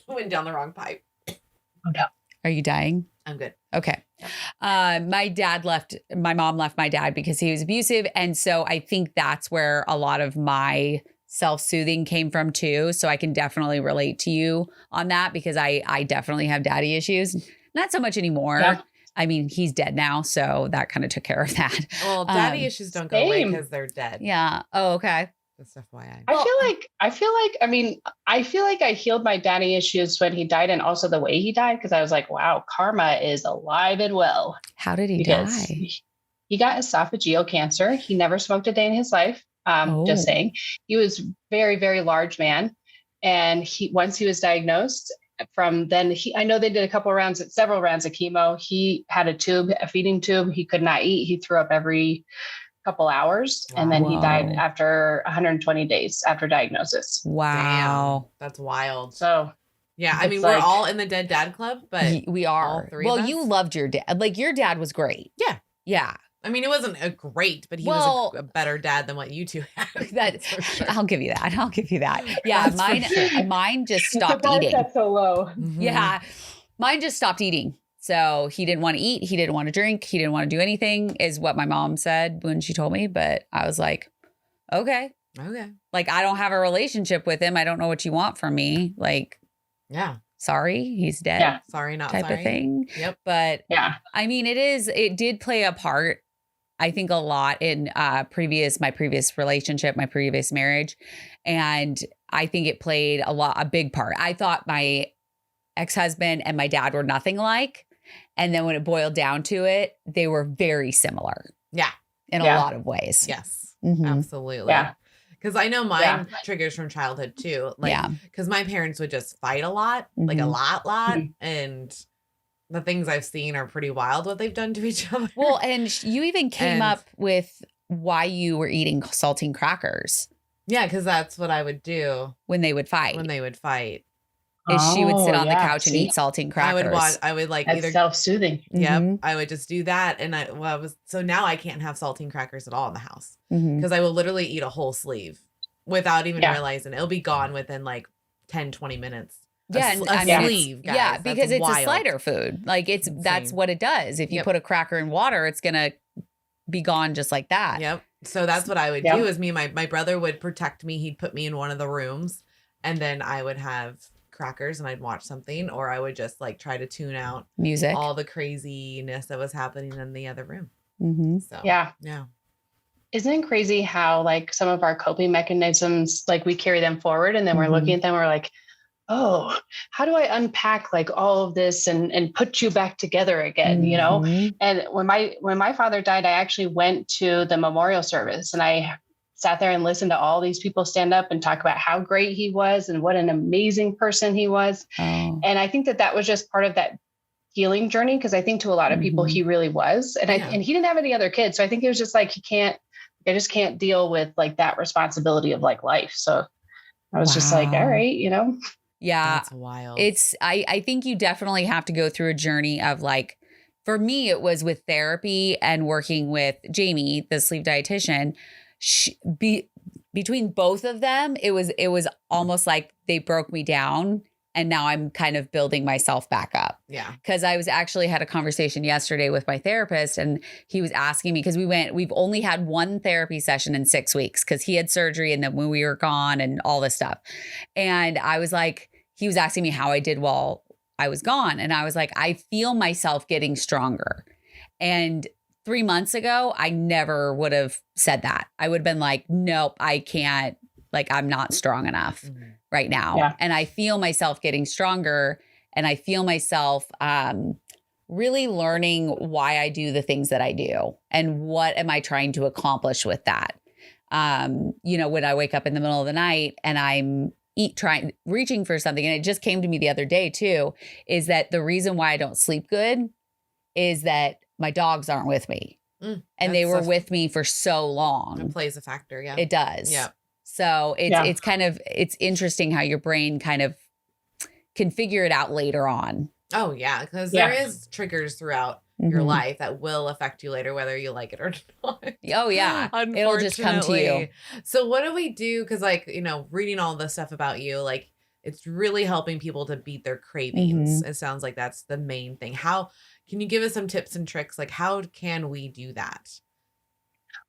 Went down the wrong pipe. Oh no. Are you dying? I'm good. Okay. My mom left my dad because he was abusive. And so I think that's where a lot of my self-soothing came from too. So I can definitely relate to you on that because I definitely have daddy issues. Not so much anymore. Yeah. I mean, he's dead now. So that kind of took care of that. Well, daddy issues don't go away because they're dead. Yeah. Oh, okay. That's FYI. I feel like I healed my daddy issues when he died, and also the way he died, because I was like, wow, karma is alive and well. How did he die? He got esophageal cancer. He never smoked a day in his life. Just saying. He was very, very large man. And once he was diagnosed, from then I know they did several rounds of chemo. He had a feeding tube. He could not eat. He threw up every couple hours. And then he died after 120 days after diagnosis. Wow. Damn, that's wild. So yeah, I mean, we're all in the Dead Dad Club, but we are. All three well, of us? you loved your dad. Like your dad was great. Yeah. Yeah. I mean, it wasn't a great, but he was a better dad than what you two had. Sure. I'll give you that. Yeah. Mine just stopped eating. That's so low. Mm-hmm. Yeah. Mine just stopped eating. So he didn't want to eat. He didn't want to drink. He didn't want to do anything is what my mom said when she told me. But I was like, okay. Like, I don't have a relationship with him. I don't know what you want from me. Like, yeah. Sorry, he's dead. Yeah. Sorry, not type sorry. of thing. Yep. But yeah, I mean, it did play a part, I think, a lot in my previous relationship, my previous marriage. And I think it played a big part. I thought my ex-husband and my dad were nothing alike. And then when it boiled down to it, they were very similar. Yeah. In a lot of ways. Yes. Mm-hmm. Absolutely. Yeah. Because I know mine triggers from childhood too. Like, because my parents would just fight a lot, like a lot. Mm-hmm. And the things I've seen are pretty wild what they've done to each other. Well, and you even came up with why you were eating saltine crackers. Yeah, because that's what I would do. When they would fight. She would sit on the couch and eat saltine crackers. I would like that's either self-soothing. Yep. Mm-hmm. I would just do that. And so now I can't have saltine crackers at all in the house because I will literally eat a whole sleeve without even realizing it'll be gone within like 10, 20 minutes. Yeah. A sleeve. Guys. Yeah. Because it's a slider food. Like that's what it does. If you put a cracker in water, it's going to be gone just like that. Yep. So that's what I would do is my brother would protect me. He'd put me in one of the rooms and then I would have crackers and I'd watch something, or I would just like try to tune out music, all the craziness that was happening in the other room. Mm-hmm. So yeah. Isn't it crazy how like some of our coping mechanisms, like we carry them forward and then we're looking at them, we're like, oh, how do I unpack like all of this and put you back together again, you know? And when my father died, I actually went to the memorial service and I sat there and listened to all these people stand up and talk about how great he was and what an amazing person he was. Oh. And I think that was just part of that healing journey. Cause I think to a lot of people, he really was. And and he didn't have any other kids. So I think it was just like, I just can't deal with like that responsibility of like life. So I was just like, all right, you know? Yeah. That's wild. I think you definitely have to go through a journey of like, for me, it was with therapy and working with Jamie, the sleep dietitian. Between both of them, it was almost like they broke me down and now I'm kind of building myself back up. Yeah. Cause I had a conversation yesterday with my therapist and he was asking me, cause we've only had one therapy session in 6 weeks cause he had surgery and then when we were gone and all this stuff. And I was like, he was asking me how I did while I was gone. And I was like, I feel myself getting stronger. And 3 months ago, I never would have said that. I would have been like, nope, I can't, like, I'm not strong enough. right now. Yeah. And I feel myself getting stronger, and I feel myself really learning why I do the things that I do and what am I trying to accomplish with that. When I wake up in the middle of the night and I'm reaching for something, and it just came to me the other day too, is that the reason why I don't sleep good is that my dogs aren't with me. And they were with me for so long. It plays a factor. Yeah. It does. Yeah. So it's interesting how your brain kind of can figure it out later on. Oh yeah. Because there is triggers throughout your life that will affect you later, whether you like it or not. Oh yeah. It'll just come to you. So what do we do? Because reading all this stuff about you, it's really helping people to beat their cravings. It sounds like that's the main thing. How can you give us some tips and tricks? How can we do that?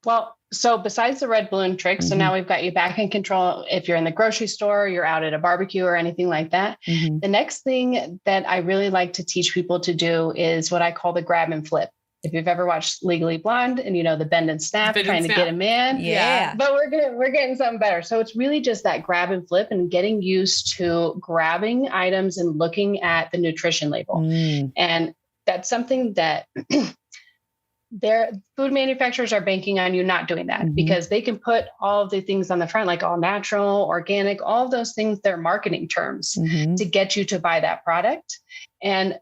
Well, so besides the red balloon trick, so now we've got you back in control. If you're in the grocery store, you're out at a barbecue or anything like that. The next thing that I really like to teach people to do is what I call the grab and flip. If you've ever watched Legally Blonde and the bend and snap, trying to get a man. Yeah. But we're getting something better. So it's really just that grab and flip and getting used to grabbing items and looking at the nutrition label. And that's something that their food manufacturers are banking on you not doing that, because they can put all of the things on the front, like all natural, organic, all of those things, they're marketing terms to get you to buy that product. And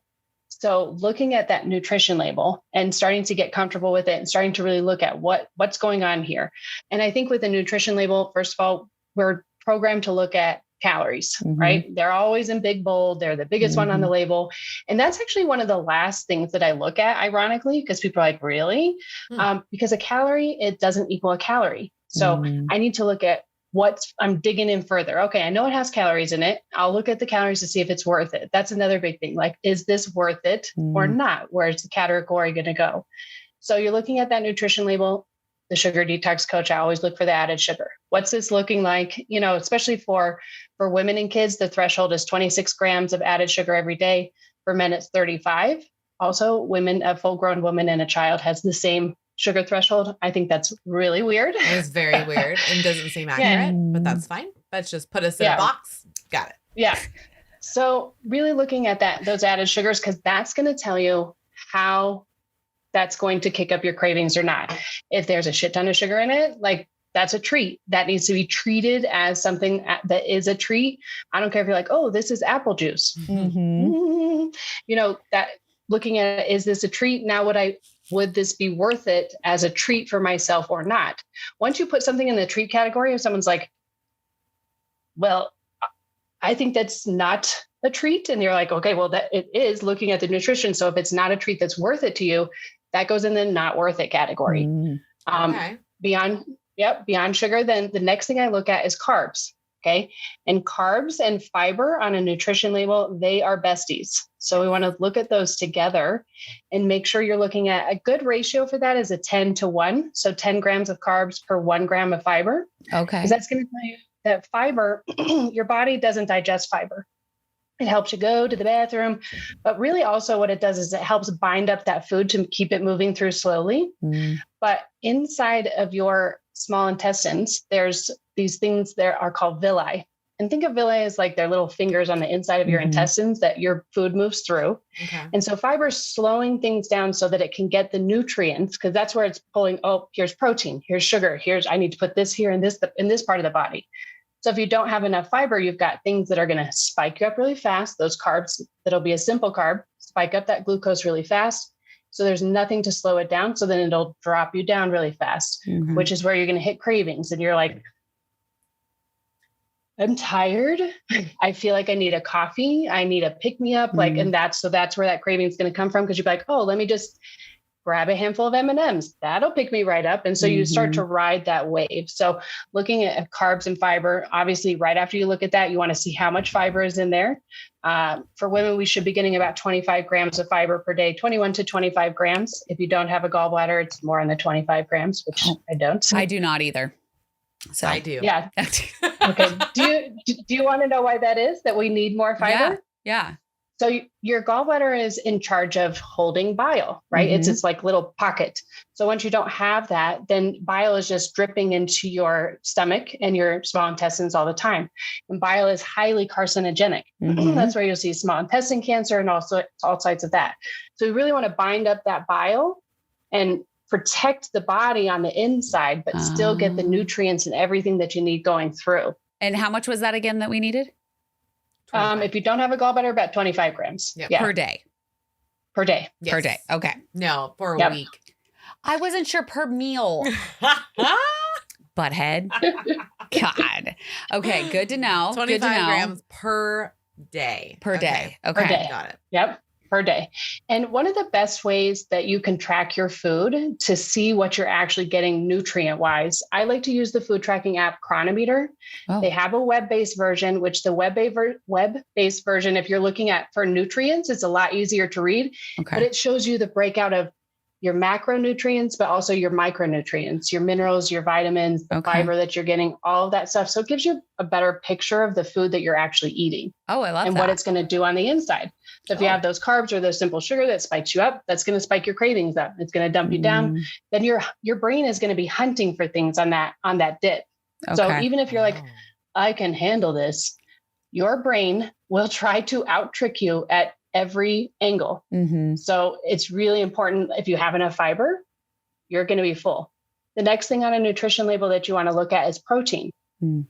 so looking at that nutrition label and starting to get comfortable with it and starting to really look at what's going on here. And I think with the nutrition label, first of all, we're programmed to look at calories, right? They're always in big bold. They're the biggest one on the label. And that's actually one of the last things that I look at, ironically, because people are like, really? Because a calorie, it doesn't equal a calorie. So I need to look at I'm digging in further. Okay, I know it has calories in it. I'll look at the calories to see if it's worth it. That's another big thing. Is this worth it or not? Where's the category going to go? So you're looking at that nutrition label. The sugar detox coach, I always look for the added sugar. What's this looking like? Especially for women and kids, the threshold is 26 grams of added sugar every day. For men, it's 35. Also, a full-grown woman and a child has the same sugar threshold. I think that's really weird. It's very weird and doesn't seem accurate, but that's fine. Let's just put us in a box. Got it. Yeah. So really looking at those added sugars, because that's going to tell you how that's going to kick up your cravings or not. If there's a shit ton of sugar in it, that's a treat. That needs to be treated as something that is a treat. I don't care if you're like, oh, this is apple juice. That looking at it, is this a treat? Now, would this be worth it as a treat for myself or not? Once you put something in the treat category, if someone's like, well, I think that's not a treat. And you're like, okay, well, that it is looking at the nutrition. So if it's not a treat that's worth it to you, that goes in the not worth it category. Okay. Beyond sugar, then the next thing I look at is carbs. Okay. And carbs and fiber on a nutrition label, they are besties. So we want to look at those together and make sure you're looking at a good ratio for that is a 10-1. So 10 grams of carbs per 1 gram of fiber. Okay. Because that's going to tell you that fiber, your body doesn't digest fiber. It helps you go to the bathroom, but really also what it does is it helps bind up that food to keep it moving through slowly. But inside of your small intestines, there's these things that are called villi. And think of villi as like their little fingers on the inside of your intestines that your food moves through. Okay. And so fiber is slowing things down so that it can get the nutrients, because that's where it's pulling, oh, here's protein, here's sugar, I need to put this here in this part of the body. So if you don't have enough fiber, you've got things that are going to spike you up really fast. Those carbs, that'll be a simple carb, spike up that glucose really fast. So there's nothing to slow it down. So then it'll drop you down really fast, which is where you're going to hit cravings. And you're like, I'm tired. I feel like I need a coffee. I need a pick me up. And that's where that craving is going to come from. Cause you're like, oh, let me just grab a handful of M&Ms. That'll pick me right up. And so you start to ride that wave. So looking at carbs and fiber, obviously right after you look at that, you want to see how much fiber is in there. For women, we should be getting about 25 grams of fiber per day, 21 to 25 grams. If you don't have a gallbladder, it's more in the 25 grams, which I don't. I do not either. So I do. Yeah. Okay. Do you want to know why that is, that we need more fiber? Yeah. So your gallbladder is in charge of holding bile, right? Mm-hmm. It's like little pocket. So once you don't have that, then bile is just dripping into your stomach and your small intestines all the time. And bile is highly carcinogenic. Mm-hmm. That's where you'll see small intestine cancer and also all sides of that. So we really want to bind up that bile and protect the body on the inside, but still get the nutrients and everything that you need going through. And how much was that again that we needed? If you don't have a gallbladder, about 25 grams. Yep. Yeah. Per day. Per day. Per day. Okay. No, for a week. I wasn't sure per meal. Butthead. God. Okay. Good to know. 25 good to know. grams per day. Per day. Okay. Per day. Got it. Yep. Per day. And one of the best ways that you can track your food to see what you're actually getting nutrient wise, I like to use the food tracking app Chronometer. Oh. They have a web-based version, which the web-based version, if you're looking at for nutrients, it's a lot easier to read, Okay. but it shows you the breakout of your macronutrients, but also your micronutrients, your minerals, your vitamins, the fiber that you're getting, all of that stuff. So it gives you a better picture of the food that you're actually eating. Oh, I love and that. what it's going to do on the inside. So if you have those carbs or those simple sugar that spikes you up, that's going to spike your cravings up. It's going to dump you down. Then your brain is going to be hunting for things on that dip. Okay. So even if you're like, I can handle this, your brain will try to out trick you at every angle. Mm-hmm. So it's really important. If you have enough fiber, you're going to be full. The next thing on a nutrition label that you want to look at is protein.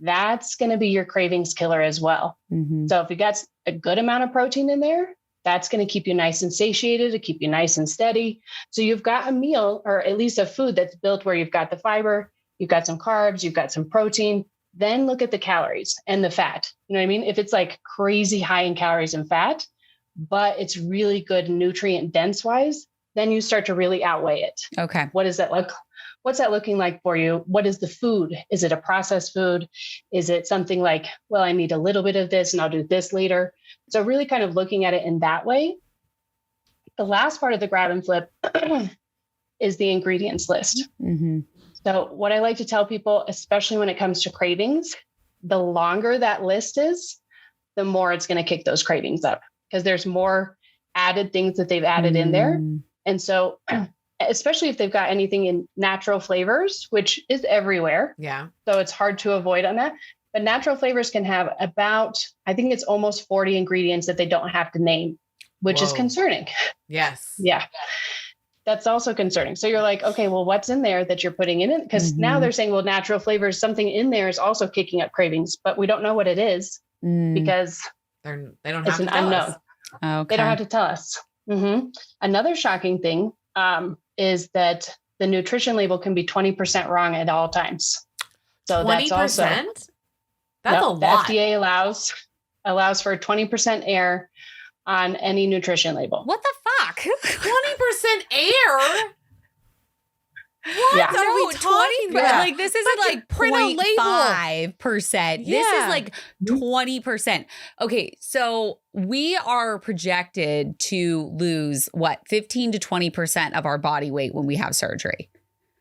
That's going to be your cravings killer as well. Mm-hmm. So if you got a good amount of protein in there, that's going to keep you nice and satiated, to keep you nice and steady. So you've got a meal, or at least a food that's built where you've got the fiber, you've got some carbs, you've got some protein. Then look at the calories and the fat. You know what I mean? If it's like crazy high in calories and fat, but it's really good nutrient dense wise, then you start to really outweigh it. Okay. What is that like? What's that looking like for you? What is the food? Is it a processed food? Is it something like, well, I need a little bit of this and I'll do this later. So really kind of looking at it in that way. The last part of the grab and flip is the ingredients list. Mm-hmm. So what I like to tell people, especially when it comes to cravings, the longer that list is, the more it's going to kick those cravings up, because there's more added things that they've added in there. And so especially if they've got anything in natural flavors, which is everywhere. Yeah. So it's hard to avoid on that. But natural flavors can have about, I think it's almost 40 ingredients that they don't have to name, which is concerning. Yes. Yeah. That's also concerning. So you're like, okay, well, what's in there that you're putting in it? Because now they're saying, well, natural flavors, something in there is also kicking up cravings, but we don't know what it is because they don't have it's to an tell unknown. us. Okay. They don't have to tell us. Another shocking thing is that the nutrition label can be 20% wrong at all times. So 20%? that's also, that's a lot. The FDA allows for 20% error on any nutrition label. What the fuck? 20% air? What Yeah. are we talking about? Like, this isn't like print a label. 0.5%. This is like 20%. Okay, so we are projected to lose 15 to 20% of our body weight when we have surgery.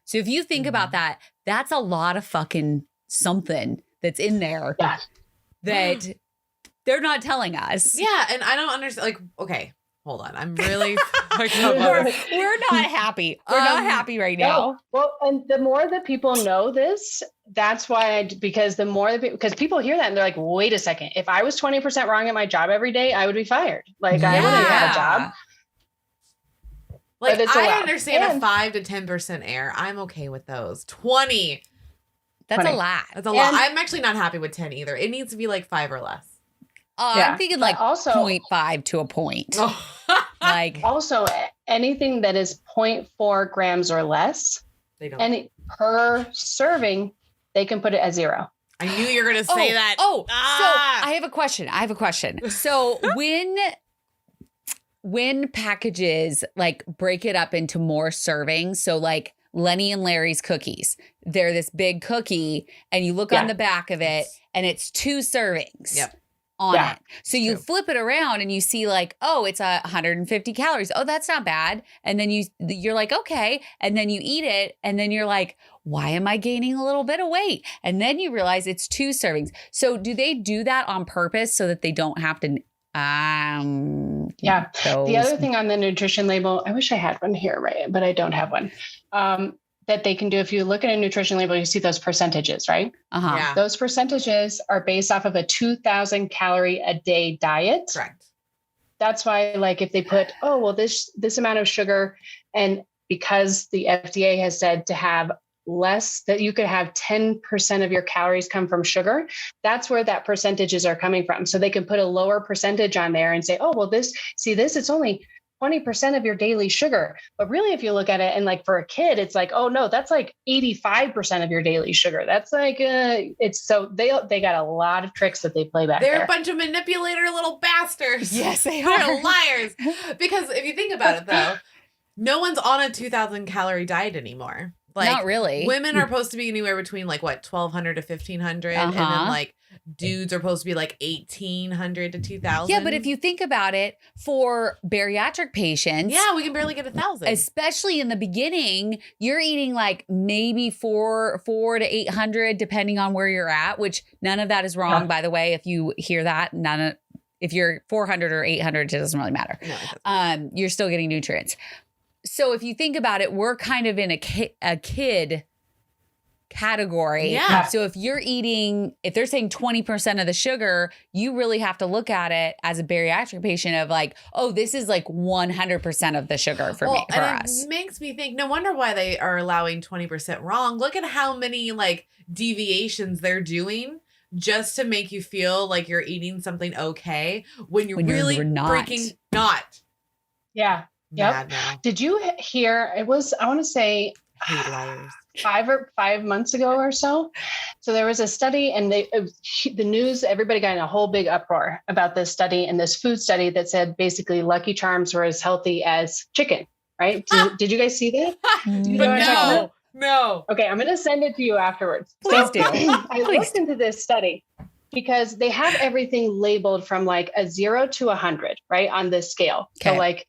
So if you think about that, that's a lot of fucking something that's in there that they're not telling us. Yeah, and I don't understand. Like, okay, hold on. I'm really We're not happy. We're not happy right now. No. Well, and the more that people know this, that's why because the more because people hear that and they're like, wait a second, if I was 20% wrong at my job every day, I would be fired. Like I wouldn't have a job. Like, I allowed. understand a 5 to 10% error. I'm okay with those. 20. That's a lot. That's a lot. I'm actually not happy with 10 either. It needs to be like 5 or less. I'm thinking like also 0.5 to a point. Like also anything that is 0.4 grams or less, they don't. and per serving, they can put it at 0. I knew you were going to say that. So I have a question. So when packages like break it up into more servings, so like Lenny and Larry's cookies, they're this big cookie and you look on the back of it and it's 2 servings. On it. So you flip it around and you see like, oh, it's 150 calories. Oh, that's not bad. And then you're like, okay. And then you eat it and then you're like, why am I gaining a little bit of weight? And then you realize it's 2 servings. So do they do that on purpose so that they don't have to Yeah. The other thing on the nutrition label, I wish I had one here, right? But I don't have one. That they can do. If you look at a nutrition label, you see those percentages, right? Yeah. Those percentages are based off of a 2,000 calorie a day diet. Correct. That's why, like, if they put, oh, well, this amount of sugar, and because the FDA has said to have less, that you could have 10% of your calories come from sugar, that's where that percentages are coming from. So they can put a lower percentage on there and say, oh, well, it's only 20% of your daily sugar. But really, if you look at it, and like for a kid, it's like, oh no, that's like 85% of your daily sugar. That's like, it's so they got a lot of tricks that they play back there. They're a bunch of manipulator little bastards. Yes, they They're are. liars. Because if you think about it though, no one's on a 2,000 calorie diet anymore. Like, not really. Women are supposed to be anywhere between like what, 1,200 to 1,500, and then like dudes are supposed to be like 1,800 to 2,000. Yeah, but if you think about it, for bariatric patients, yeah, we can barely get 1,000. Especially in the beginning, you're eating like maybe 400 to 800, depending on where you're at. Which none of that is wrong, by the way. If you hear that, if you're 400 or 800, it doesn't really matter. No, you're still getting nutrients. So if you think about it, we're kind of in a kid category. Yeah. So if they're saying 20% of the sugar, you really have to look at it as a bariatric patient of like, oh, this is like 100% of the sugar for us. It makes me think, no wonder why they are allowing 20% wrong. Look at how many like deviations they're doing just to make you feel like you're eating something okay when you're really freaking not. Yeah. Yep. Did you hear? It was, I want to say, liars. 5 months ago or so. So there was a study, and the news, everybody got in a whole big uproar about this study and this food study that said basically Lucky Charms were as healthy as chicken. Right? Did you guys see that? No. Okay, I'm going to send it to you afterwards. Please do. I looked into this study because they have everything labeled from like a 0 to 100, right, on this scale. Okay. So like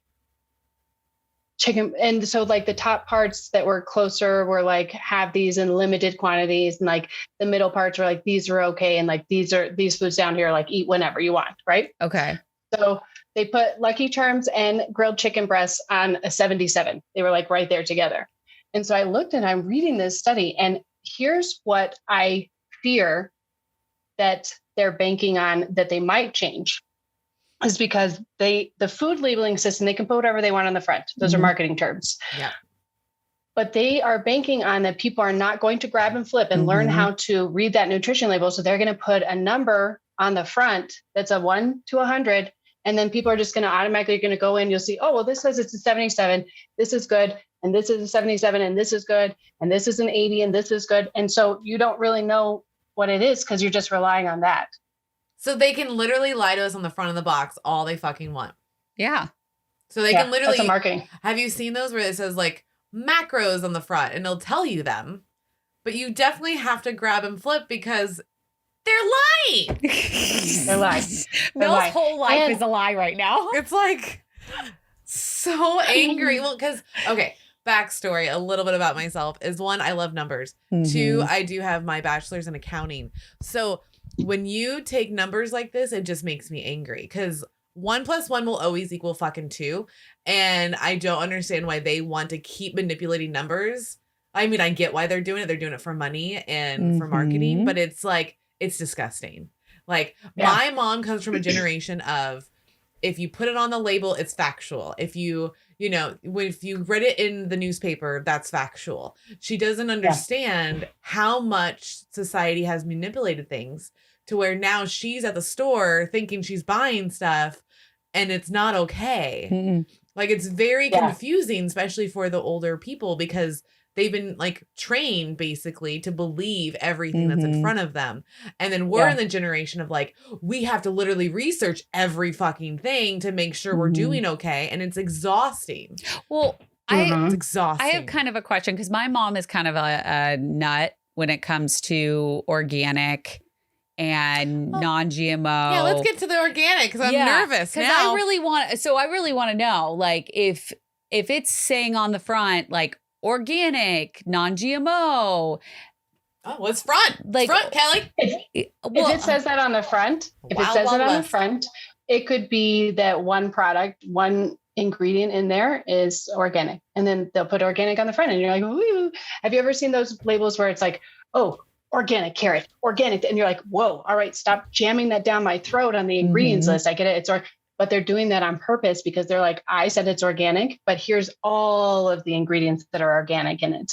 chicken, and so like the top parts that were closer were like have these in limited quantities, and like the middle parts were like these are okay, and like these foods down here like eat whenever you want, right? Okay. So they put Lucky Charms and grilled chicken breasts on a 77. They were like right there together. And so I looked, and I'm reading this study, and here's what I fear that they're banking on that they might change, is because the food labeling system, they can put whatever they want on the front. Those are marketing terms. Yeah. But they are banking on that people are not going to grab and flip and learn how to read that nutrition label. So they're going to put a number on the front that's a 1 to 100. And then people are just going to automatically going to go in. You'll see, oh, well, this says it's a 77. This is good. And this is a 77. And this is good. And this is an 80. And this is good. And so you don't really know what it is because you're just relying on that. So they can literally lie to us on the front of the box all they fucking want. Yeah. So they can literally. That's a marketing. Have you seen those where it says like macros on the front, and they'll tell you them, but you definitely have to grab and flip because they're lying. They're lying. Mel's whole life is a lie right now. It's like so angry. Well, because, okay, backstory, a little bit about myself is 1, I love numbers. 2, I do have my bachelor's in accounting. So when you take numbers like this, it just makes me angry because 1 + 1 will always equal fucking 2. And I don't understand why they want to keep manipulating numbers. I mean, I get why they're doing it. They're doing it for money and for marketing, but it's like, it's disgusting. Like my mom comes from a generation of, if you put it on the label, it's factual. If you read it in the newspaper, that's factual. She doesn't understand how much society has manipulated things to where now she's at the store thinking she's buying stuff and it's not okay. Like it's very confusing, especially for the older people, because they've been like trained basically to believe everything that's in front of them. And then we're in the generation of like, we have to literally research every fucking thing to make sure we're doing okay. And it's exhausting. Well, it's exhausting. I have kind of a question because my mom is kind of a nut when it comes to organic and non-GMO. Yeah, let's get to the organic because I'm nervous now. I really want to know, like, if it's saying on the front, like, organic, non-GMO. Oh, what's front? Like front, Kelly. If it says that on the front, on the front, it could be that one product, one ingredient in there is organic, and then they'll put organic on the front and you're like, woo. Have you ever seen those labels where it's like, oh, organic carrot, organic, and you're like, whoa, all right, stop jamming that down my throat on the ingredients list. I get it. But they're doing that on purpose because they're like, I said it's organic, but here's all of the ingredients that are organic in it.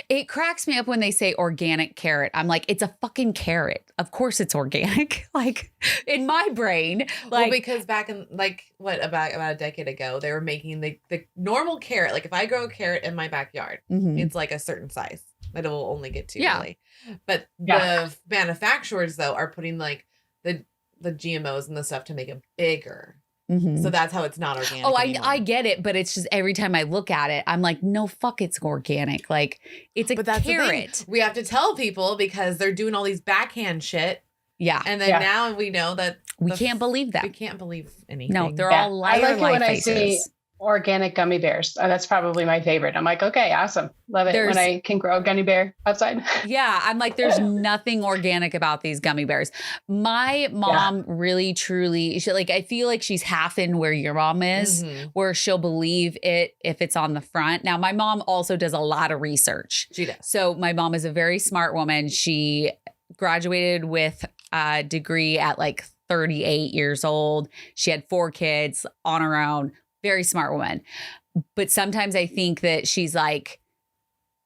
It cracks me up when they say organic carrot. I'm like, it's a fucking carrot. Of course it's organic. Like in my brain, like, well, because back in about a decade ago, they were making the normal carrot. Like if I grow a carrot in my backyard, it's like a certain size that it will only get to. Really. But the manufacturers though are putting like the GMOs and the stuff to make it bigger. So that's how it's not organic. Oh, I get it, but it's just every time I look at it, I'm like, no, fuck, it's organic. Like it's a carrot. We have to tell people because they're doing all these backhand shit. Yeah. And then now we know that we can't believe that. We can't believe anything. No, they're all liar I like it when faces. I see organic gummy bears. That's probably my favorite. I'm like, okay, awesome. Love it when I can grow a gummy bear outside. Yeah. I'm like, there's nothing organic about these gummy bears. My mom really, truly, I feel like she's half in where your mom is, where she'll believe it if it's on the front. Now, my mom also does a lot of research. She does. So my mom is a very smart woman. She graduated with a degree at like 38 years old. She had 4 kids on her own. Very smart woman. But sometimes I think that she's like,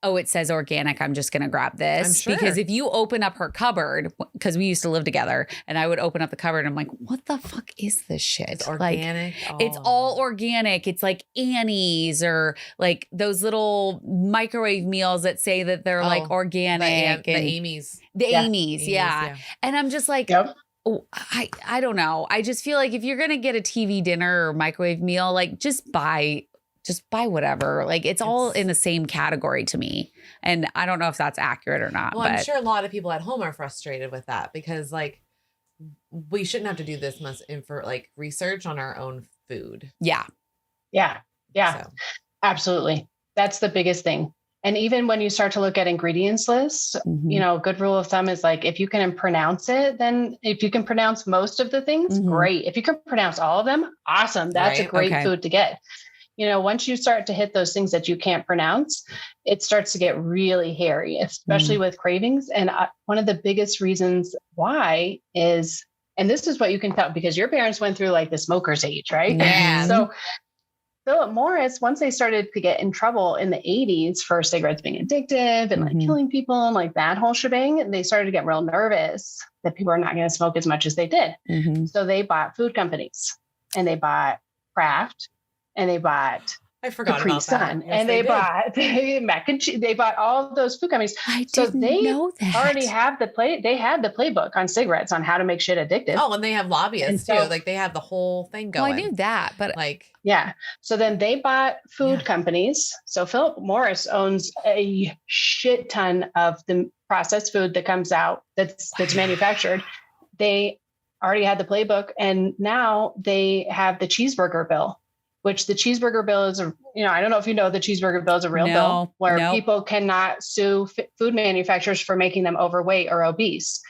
oh, it says organic, I'm just going to grab this. I'm sure. Because if you open up her cupboard, because we used to live together, and I would open up the cupboard and I'm like, what the fuck is this shit? It's organic. Like, it's all organic. It's like Annie's or like those little microwave meals that say that they're like organic. The Amy's. Amy's, yeah. And I'm just like, oh, I don't know. I just feel like if you're going to get a TV dinner or microwave meal, like just buy whatever. Like it's all in the same category to me. And I don't know if that's accurate or not. Well, I'm sure a lot of people at home are frustrated with that because like we shouldn't have to do this much research on our own food. Yeah. Yeah. Yeah. So. Absolutely. That's the biggest thing. And even when you start to look at ingredients lists, you know, a good rule of thumb is like, if you can pronounce it, then if you can pronounce most of the things, great. If you can pronounce all of them, awesome. That's a great food to get. You know, once you start to hit those things that you can't pronounce, it starts to get really hairy, especially with cravings. And one of the biggest reasons why is, and this is what you can tell because your parents went through like the smoker's age, right? Yeah. So Philip Morris, once they started to get in trouble in the 80s for cigarettes being addictive and like killing people and like that whole shebang, they started to get real nervous that people are not going to smoke as much as they did. So they bought food companies and they bought Kraft and they bought I forgot Capri about Sun, that. Yes, and they bought mac and cheese. They bought all those food companies. I didn't know that. Already have they had the playbook on cigarettes on how to make shit addictive. Oh, and they have lobbyists too. Like they have the whole thing going. Well, I knew that, but So then they bought food companies. So Philip Morris owns a shit ton of the processed food that comes out that's manufactured. They already had the playbook, and now they have the cheeseburger bill. Which the cheeseburger bill is I don't know if you know the cheeseburger bill is a real bill where people cannot sue food manufacturers for making them overweight or obese.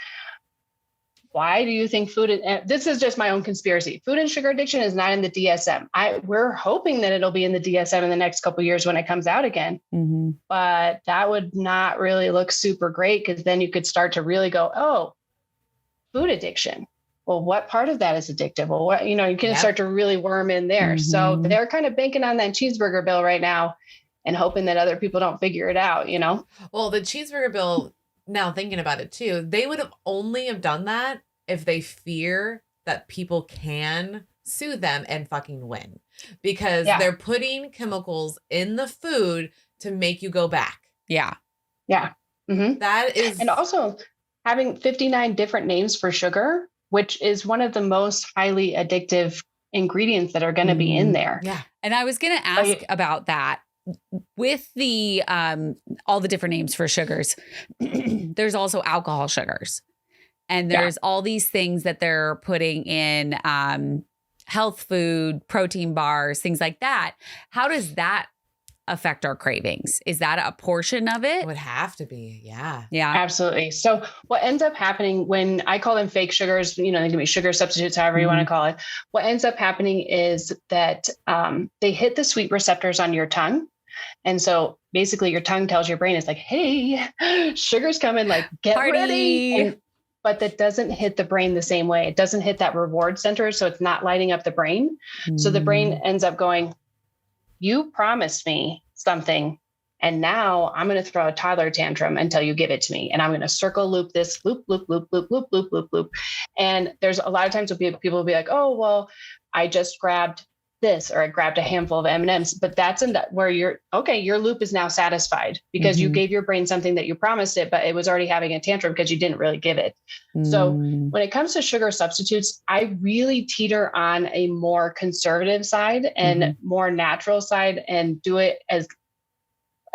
Why do you think this is just my own conspiracy. Food and sugar addiction is not in the DSM. We're hoping that it'll be in the DSM in the next couple of years when it comes out again. But that would not really look super great because then you could start to really go, oh, food addiction. Well, what part of that is addictive? Well, you can start to really worm in there. So they're kind of banking on that cheeseburger bill right now and hoping that other people don't figure it out, Well, the cheeseburger bill, now thinking about it too, they would have only have done that if they fear that people can sue them and fucking win because they're putting chemicals in the food to make you go back. Yeah. Yeah. That is. And also having 59 different names for sugar, which is one of the most highly addictive ingredients that are going to be in there. Yeah. And I was going to ask about that with the, all the different names for sugars. There's also alcohol sugars and there's all these things that they're putting in, health food, protein bars, things like that. How does that affect our cravings? Is that a portion of it? It would have to be. Yeah. Yeah. Absolutely. So what ends up happening when I call them fake sugars, they can be sugar substitutes, however you want to call it. What ends up happening is that they hit the sweet receptors on your tongue. And so basically your tongue tells your brain, it's like, hey, sugar's coming, like get Party. ready. But that doesn't hit the brain the same way. It doesn't hit that reward center. So it's not lighting up the brain. So the brain ends up going, you promised me something. And now I'm going to throw a toddler tantrum until you give it to me. And I'm going to circle loop this loop. And there's a lot of times when people will be like, oh, well, I just grabbed this, or I grabbed a handful of M&Ms, but that's where your loop is now satisfied because you gave your brain something that you promised it, but it was already having a tantrum because you didn't really give it. So when it comes to sugar substitutes, I really teeter on a more conservative side and more natural side and do it as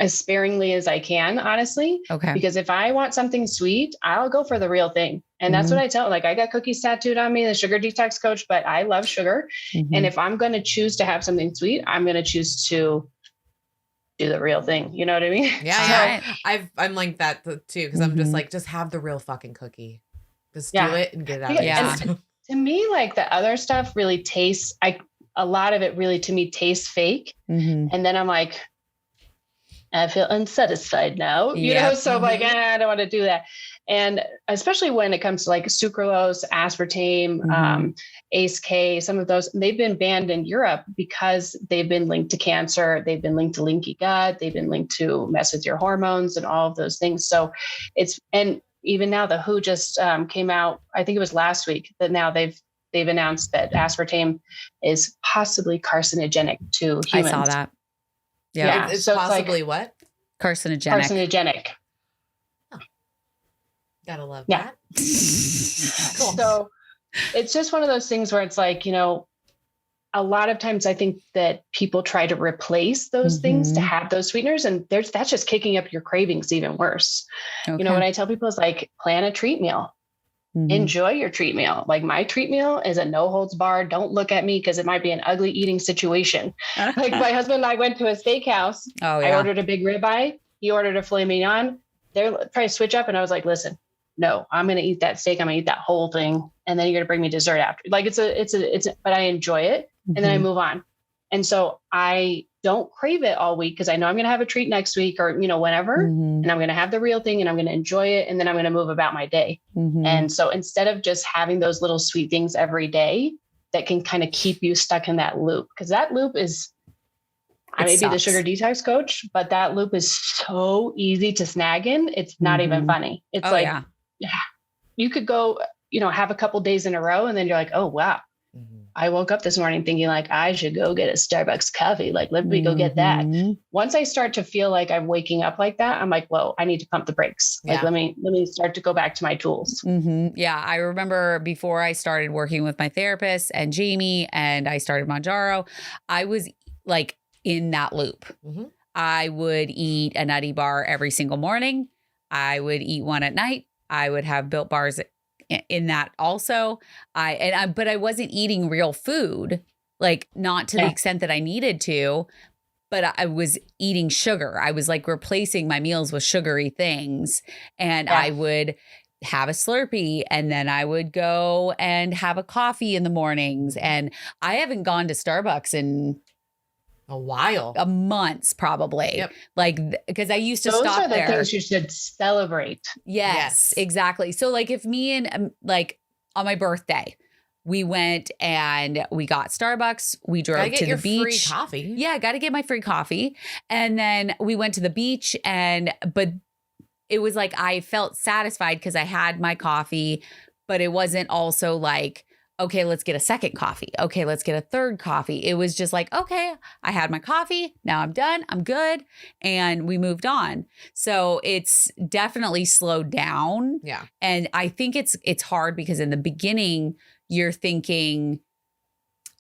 sparingly as I can, honestly. Okay. Because if I want something sweet, I'll go for the real thing. And that's what I tell, like I got cookies tattooed on me, the sugar detox coach, but I love sugar. And if I'm going to choose to have something sweet, I'm going to choose to do the real thing. You know what I mean? Yeah. I'm like that too. Cause I'm just like, just have the real fucking cookie. Just do it and get it out of your system. To me, like the other stuff really tastes, a lot of it really to me tastes fake. And then I'm like, I feel unsatisfied now, so I'm like, I don't want to do that. And especially when it comes to like sucralose, aspartame, ACE-K, some of those, they've been banned in Europe because they've been linked to cancer. They've been linked to leaky gut. They've been linked to mess with your hormones and all of those things. So and even now the WHO just came out, I think it was last week, that now they've announced that aspartame is possibly carcinogenic to humans. I saw that. Yeah. It's possibly like, what? Carcinogenic. Oh. Gotta love that. Cool. So it's just one of those things where it's like, a lot of times I think that people try to replace those things to have those sweeteners. And that's just kicking up your cravings even worse. Okay. What I tell people is like, plan a treat meal. Enjoy your treat meal. Like my treat meal is a no holds barred. Don't look at me because it might be an ugly eating situation. Like my husband and I went to a steakhouse. Oh, yeah. I ordered a big ribeye. He ordered a filet mignon. They're trying to switch up. And I was like, listen, no, I'm going to eat that steak. I'm going to eat that whole thing. And then you're going to bring me dessert after. Like but I enjoy it. And then I move on. And so I don't crave it all week because I know I'm going to have a treat next week or, whenever, and I'm going to have the real thing and I'm going to enjoy it. And then I'm going to move about my day. And so instead of just having those little sweet things every day that can kind of keep you stuck in that loop, because that loop is, I may be the sugar detox coach, but that loop is so easy to snag in. It's not even funny. It's you could go, have a couple days in a row and then you're like, oh, wow. I woke up this morning thinking like I should go get a Starbucks coffee. Like, let me go get that. Once I start to feel like I'm waking up like that, I'm like, whoa, I need to pump the brakes. Like, let me start to go back to my tools. Yeah. I remember before I started working with my therapist and Jamie and I started Manjaro, I was like in that loop. I would eat a nutty bar every single morning. I would eat one at night. I would have Built bars in that also. But I wasn't eating real food, like not to the extent that I needed to, but I was eating sugar. I was like replacing my meals with sugary things. And I would have a Slurpee and then I would go and have a coffee in the mornings. And I haven't gone to Starbucks in a months probably. Like, because I used to Those stop are the there. things you should celebrate. Yes, exactly. So like if me and like on my birthday, we went and we got Starbucks, we drove to the beach. Free coffee. Yeah, got to get my free coffee. And then we went to the beach but it was like, I felt satisfied because I had my coffee, but it wasn't also like, okay, let's get a second coffee. Okay, let's get a third coffee. It was just like, okay, I had my coffee. Now I'm done. I'm good. And we moved on. So it's definitely slowed down. Yeah. And I think it's hard because in the beginning, you're thinking,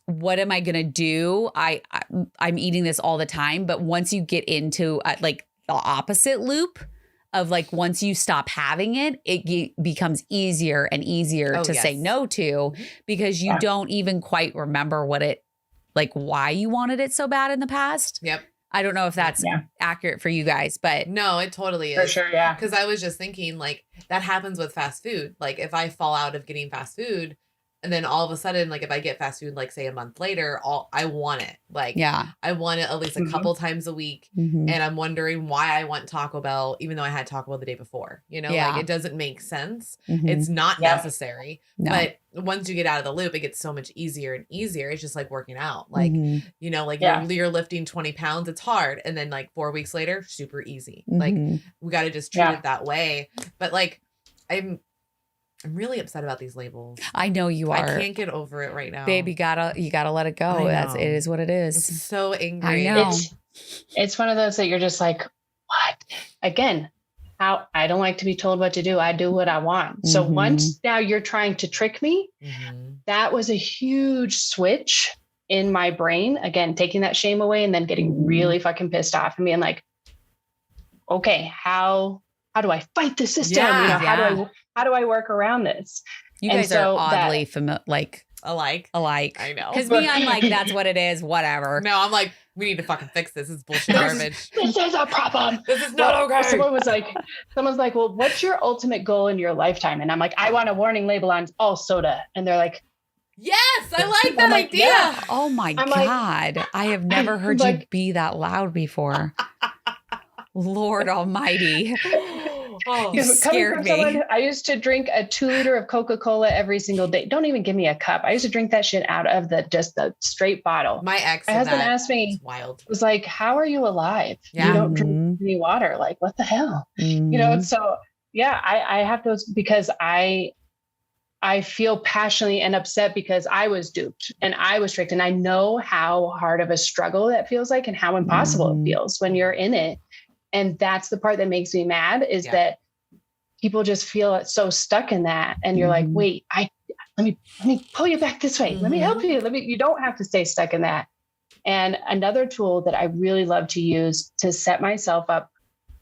what am I going to do? I'm eating this all the time. But once you get into like the opposite loop, of like, once you stop having it, it becomes easier and easier to say no to because you don't even quite remember why you wanted it so bad in the past. Yep. I don't know if that's accurate for you guys, but no, it totally is. For sure, yeah. Because I was just thinking, like, that happens with fast food. Like, if I fall out of getting fast food, and then all of a sudden, like, if I get fast food, like, say a month later, I want it. Like, I want it at least a couple times a week. And I'm wondering why I want Taco Bell, even though I had Taco Bell the day before. You know, like, it doesn't make sense. It's not necessary. No. But once you get out of the loop, it gets so much easier and easier. It's just like working out. Like, you know, like you're lifting 20 pounds, it's hard. And then like 4 weeks later, super easy. Like, we got to just treat it that way. But like, I'm really upset about these labels. I know you are. I can't get over it right now. Babe, you gotta let it go. It is what it is. I'm so angry. I know. It's one of those that you're just like, what? Again, I don't like to be told what to do. I do what I want. So once now you're trying to trick me, that was a huge switch in my brain. Again, taking that shame away and then getting really fucking pissed off and being like, okay, how do I fight the system? You know, how do I work around this? You guys are oddly familiar, like alike. I know. Because me, I'm like, that's what it is. Whatever. No, I'm like, we need to fucking fix this. It's bullshit garbage. This is a problem. This is not okay. Someone's like, well, what's your ultimate goal in your lifetime? And I'm like, I want a warning label on all soda. And they're like, yes, I like that idea. Yeah. Oh my God. I have never heard you be that loud before. Lord Almighty. You scared me. I used to drink a 2 liter of Coca-Cola every single day. Don't even give me a cup. I used to drink that shit out of the straight bottle. My husband asked me, it's wild. Was like, how are you alive? You don't drink any water. Like, what the hell? You know, so I have those because I feel passionately and upset because I was duped and I was tricked. And I know how hard of a struggle that feels like and how impossible it feels when you're in it. And that's the part that makes me mad is that people just feel so stuck in that. And you're like, wait, let me pull you back this way. Let me help you. You don't have to stay stuck in that. And another tool that I really love to use to set myself up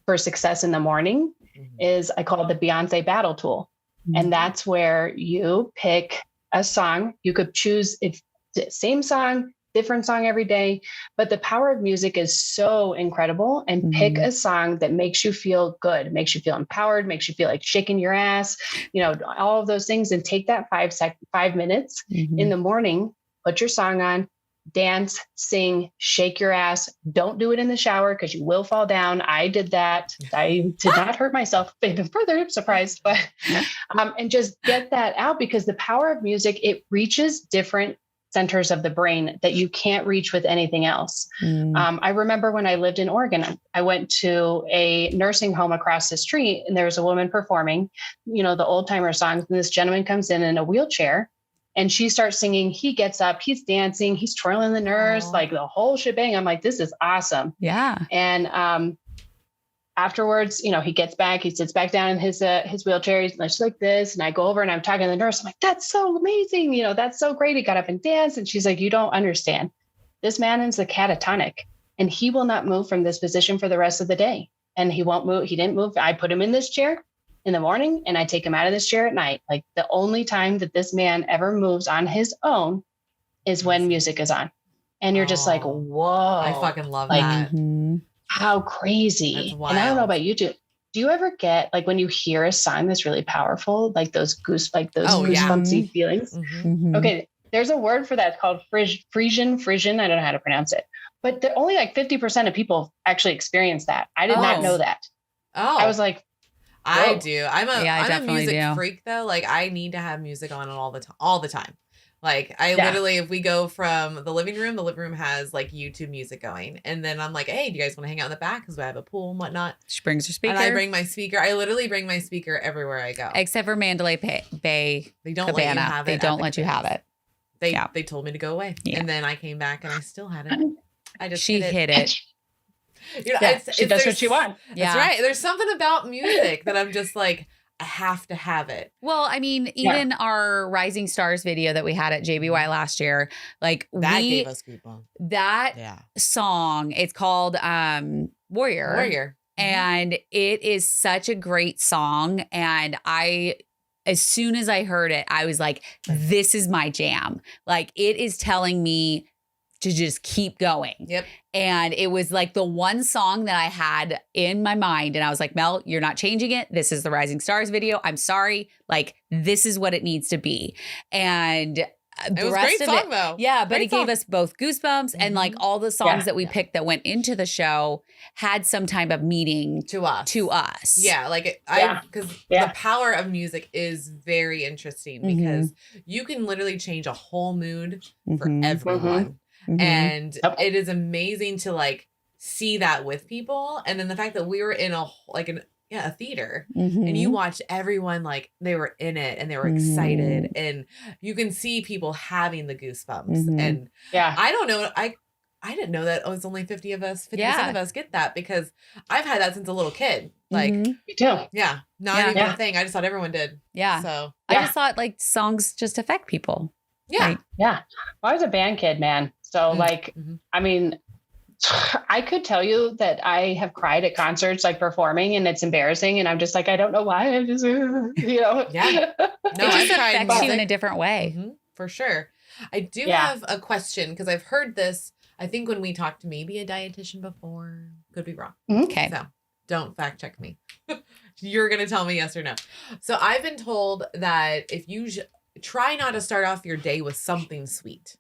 for success in the morning is I call it the Beyonce battle tool. And that's where you pick a song. You could choose it's the same song, different song every day, but the power of music is so incredible. And pick a song that makes you feel good, makes you feel empowered, makes you feel like shaking your ass, you know, all of those things, and take that 5 minutes in the morning, put your song on, dance, sing, shake your ass. Don't do it in the shower because you will fall down. I did that. I did not hurt myself even further. I'm surprised, but and just get that out because the power of music, it reaches different centers of the brain that you can't reach with anything else. I remember when I lived in Oregon, I went to a nursing home across the street and there was a woman performing, you know, the old timer songs. And this gentleman comes in a wheelchair and she starts singing. He gets up, he's dancing, he's twirling the nurse, like the whole shebang. I'm like, this is awesome. Yeah. And, afterwards, you know, he gets back, he sits back down in his wheelchair. He's like this. And I go over and I'm talking to the nurse. I'm like, that's so amazing. You know, that's so great. He got up and danced. And she's like, you don't understand. This man is a catatonic and he will not move from this position for the rest of the day. And he won't move. He didn't move. I put him in this chair in the morning and I take him out of this chair at night. Like the only time that this man ever moves on his own is when music is on. And you're just like, whoa. I fucking love that. How crazy. And I don't know about you two. Do you ever get like when you hear a song that's really powerful, like those goosebumpy feelings? Okay. There's a word for that. It's called Frisian. I don't know how to pronounce it, but only like 50% of people actually experience that. I did not know that. I was like, I do. I'm a music freak though. Like I need to have music on all the time. Like I literally, if we go from the living room has like YouTube music going. And then I'm like, hey, do you guys want to hang out in the back? Because we have a pool and whatnot. She brings her speaker. And I bring my speaker. I literally bring my speaker everywhere I go. Except for Mandalay Bay. They don't Cabana. let you have it. They don't let you have it. They told me to go away. Yeah. And then I came back and I still had it. I just hit it. You know, she does what she wants. That's right. There's something about music that I'm just like, I have to have it. Well, I mean, even our Rising Stars video that we had at JBY last year, like that gave us goosebumps. That song, it's called Warrior. And it is such a great song. And as soon as I heard it, I was like, this is my jam. Like it is telling me to just keep going. Yep. And it was like the one song that I had in my mind. And I was like, Mel, you're not changing it. This is the Rising Stars video. I'm sorry. Like, this is what it needs to be. And It was a great song, though. Yeah, but Great it gave us both goosebumps and like all the songs that we picked that went into the show had some type of meaning to us. Yeah, like because the power of music is very interesting because you can literally change a whole mood for everyone. And it is amazing to like see that with people. And then the fact that we were in a theater and you watched everyone like they were in it and they were excited and you can see people having the goosebumps and I don't know I didn't know that it was only 50% of us get that because I've had that since a little kid. Like me too. Yeah. Not even a thing. I just thought everyone did. Yeah. So I just thought like songs just affect people. Yeah. Like, well, I was a band kid, man. So like I mean I could tell you that I have cried at concerts, like performing, and it's embarrassing. And I'm just like, I don't know why. I just, Yeah. No, it just affects you in a different way. For sure. I do have a question because I've heard this, I think when we talked to maybe a dietitian before, could be wrong. Okay. So don't fact check me. You're going to tell me yes or no. So I've been told that if you try not to start off your day with something sweet,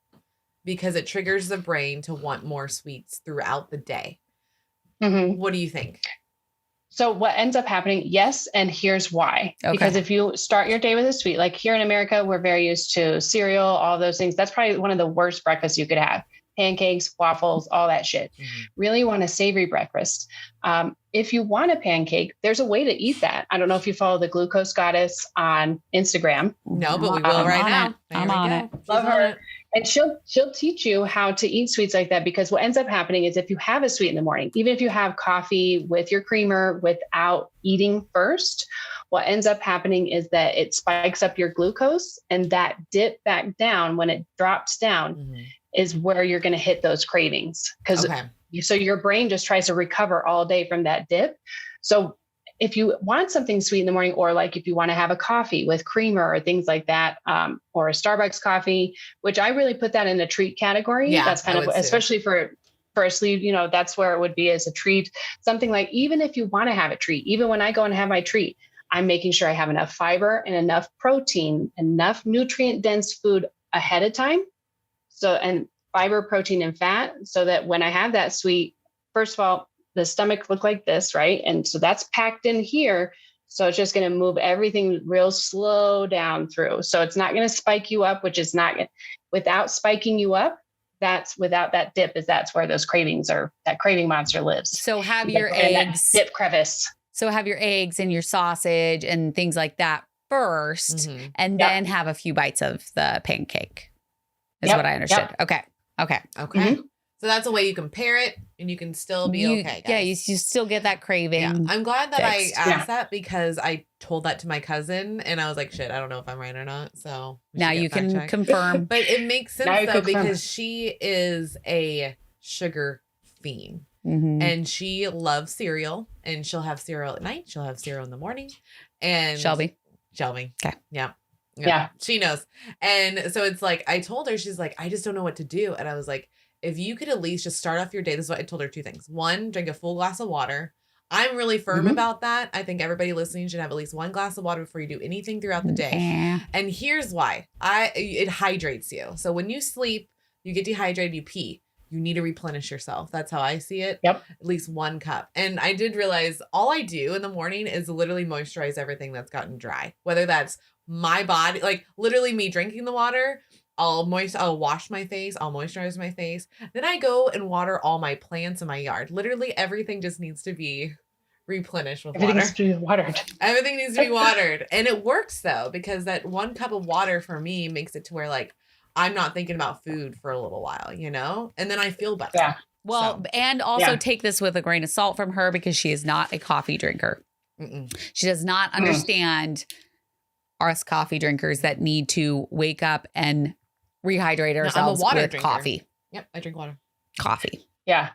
because it triggers the brain to want more sweets throughout the day. What do you think? So what ends up happening, yes, and here's why. Okay. Because if you start your day with a sweet, like here in America, we're very used to cereal, all those things. That's probably one of the worst breakfasts you could have. Pancakes, waffles, all that shit. Really want a savory breakfast. If you want a pancake, there's a way to eat that. I don't know if you follow the Glucose Goddess on Instagram. No, but we will right now. I'm on it. Love her. And she'll teach you how to eat sweets like that, because what ends up happening is if you have a sweet in the morning, even if you have coffee with your creamer without eating first, what ends up happening is that it spikes up your glucose, and that dip back down, when it drops down, is where you're going to hit those cravings. So your brain just tries to recover all day from that dip. So if you want something sweet in the morning, or like if you want to have a coffee with creamer or things like that, or a Starbucks coffee, which I really put that in the treat category. Yeah, that's kind of, especially for a sleeve, that's where it would be as a treat. Something like, even if you want to have a treat, even when I go and have my treat, I'm making sure I have enough fiber and enough protein, enough nutrient dense food ahead of time. So, and fiber, protein, and fat, so that when I have that sweet, first of all, the stomach look like this, right? And so that's packed in here. So it's just going to move everything real slow down through. So it's not going to spike you up, which is not, without spiking you up, that's without that dip, that's where those cravings are, that craving monster lives. So have your eggs, dip crevice. So have your eggs and your sausage and things like that first, and then have a few bites of the pancake is what I understood. Okay. So that's a way you can pair it and you can still be okay, guys. Yeah, you still get that craving. Yeah. I'm glad that I asked that, because I told that to my cousin and I was like, shit, I don't know if I'm right or not. So now you can confirm. But it makes sense though, because she is a sugar fiend and she loves cereal, and she'll have cereal at night. She'll have cereal in the morning. And Shelby. Okay. Yeah. She knows. And so it's like, I told her, she's like, I just don't know what to do. And I was like, if you could at least just start off your day, this is what I told her, 2 things. 1, drink a full glass of water. I'm really firm about that. I think everybody listening should have at least 1 glass of water before you do anything throughout the day. And here's why. It hydrates you. So when you sleep, you get dehydrated, you pee. You need to replenish yourself. That's how I see it. Yep. At least 1 cup. And I did realize all I do in the morning is literally moisturize everything that's gotten dry. Whether that's my body, like literally me drinking the water, I'll wash my face, I'll moisturize my face. Then I go and water all my plants in my yard. Literally everything just needs to be replenished with water. Everything needs to be watered. Everything needs to be watered. And it works though, because that 1 cup of water for me makes it to where like I'm not thinking about food for a little while, and then I feel better. Yeah. Well, and also take this with a grain of salt from her, because she is not a coffee drinker. She does not understand us coffee drinkers that need to wake up and rehydrate ourselves with coffee. Yep, I drink water. Coffee. Yeah.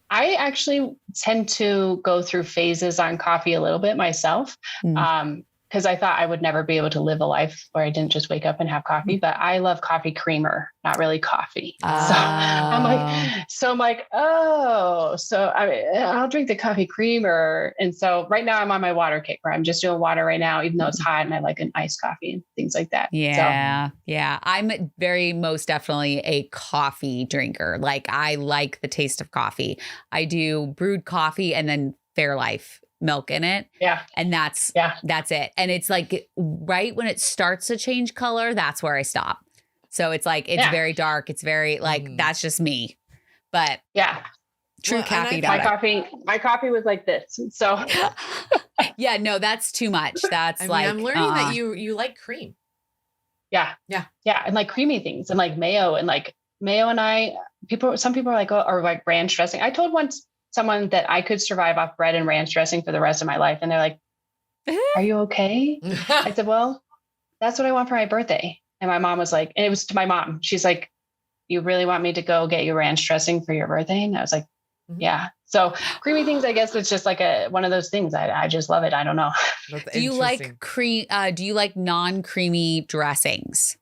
I actually tend to go through phases on coffee a little bit myself. Because because I thought I would never be able to live a life where I didn't just wake up and have coffee, but I love coffee creamer, not really coffee. So I'm like, oh, so I'll drink the coffee creamer. And so right now I'm on my water kick where I'm just doing water right now, even though it's hot and I like an iced coffee and things like that. Yeah. So. Yeah. I'm very most definitely a coffee drinker. Like I like the taste of coffee. I do brewed coffee and then Fairlife milk in it. Yeah. And that's it. And it's like right when it starts to change color, that's where I stop. So it's like, it's very dark. It's very like, that's just me. But true caffeine. My coffee was like this. So yeah, no, that's too much. That's I'm learning that you like cream. Yeah. Yeah. Yeah. And like creamy things and like mayo and some people are like, oh, or like ranch dressing. I told someone that I could survive off bread and ranch dressing for the rest of my life. And they're like, are you okay? I said, well, that's what I want for my birthday. And my mom was like, and it was to my mom. She's like, you really want me to go get you ranch dressing for your birthday? And I was like, yeah. So creamy things, I guess it's just like one of those things. I just love it. I don't know. Do you like do you like non-creamy dressings?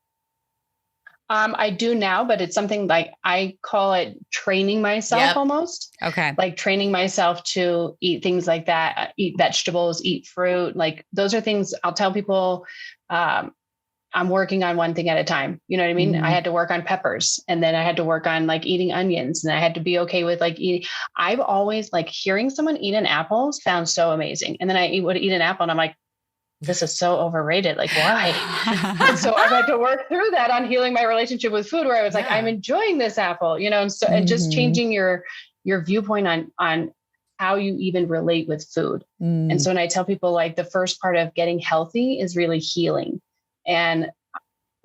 I do now, but it's something like I call it training myself almost. Okay. Like training myself to eat things like that, eat vegetables, eat fruit. Like those are things I'll tell people, I'm working on one thing at a time. You know what I mean? I had to work on peppers and then I had to work on like eating onions and I had to be okay with like eating. I've always like hearing someone eat an apple sounds so amazing. And then I would eat an apple and I'm like, this is so overrated. Like, why? And so I've had to work through that on healing my relationship with food where I was like, I'm enjoying this apple, you know, and so and just changing your viewpoint on how you even relate with food. And so when I tell people like the first part of getting healthy is really healing. And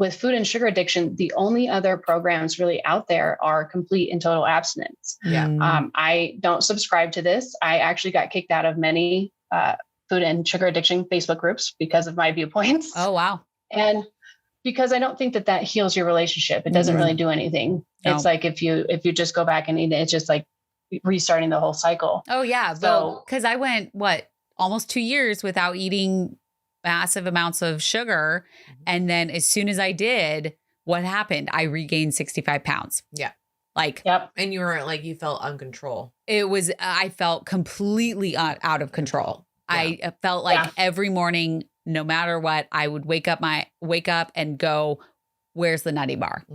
with food and sugar addiction, the only other programs really out there are complete and total abstinence. I don't subscribe to this. I actually got kicked out of many food and sugar addiction Facebook groups because of my viewpoints. Oh, wow. And because I don't think that heals your relationship. It doesn't really do anything. No. It's like if you just go back and eat it, it's just like restarting the whole cycle. Oh yeah. So, because I went almost 2 years without eating massive amounts of sugar. And then as soon as I did, what happened? I regained 65 pounds. Yeah. Like, and you were like, you felt uncontrol. I felt completely out of control. I felt like every morning, no matter what, I would wake up and go, where's the nutty bar?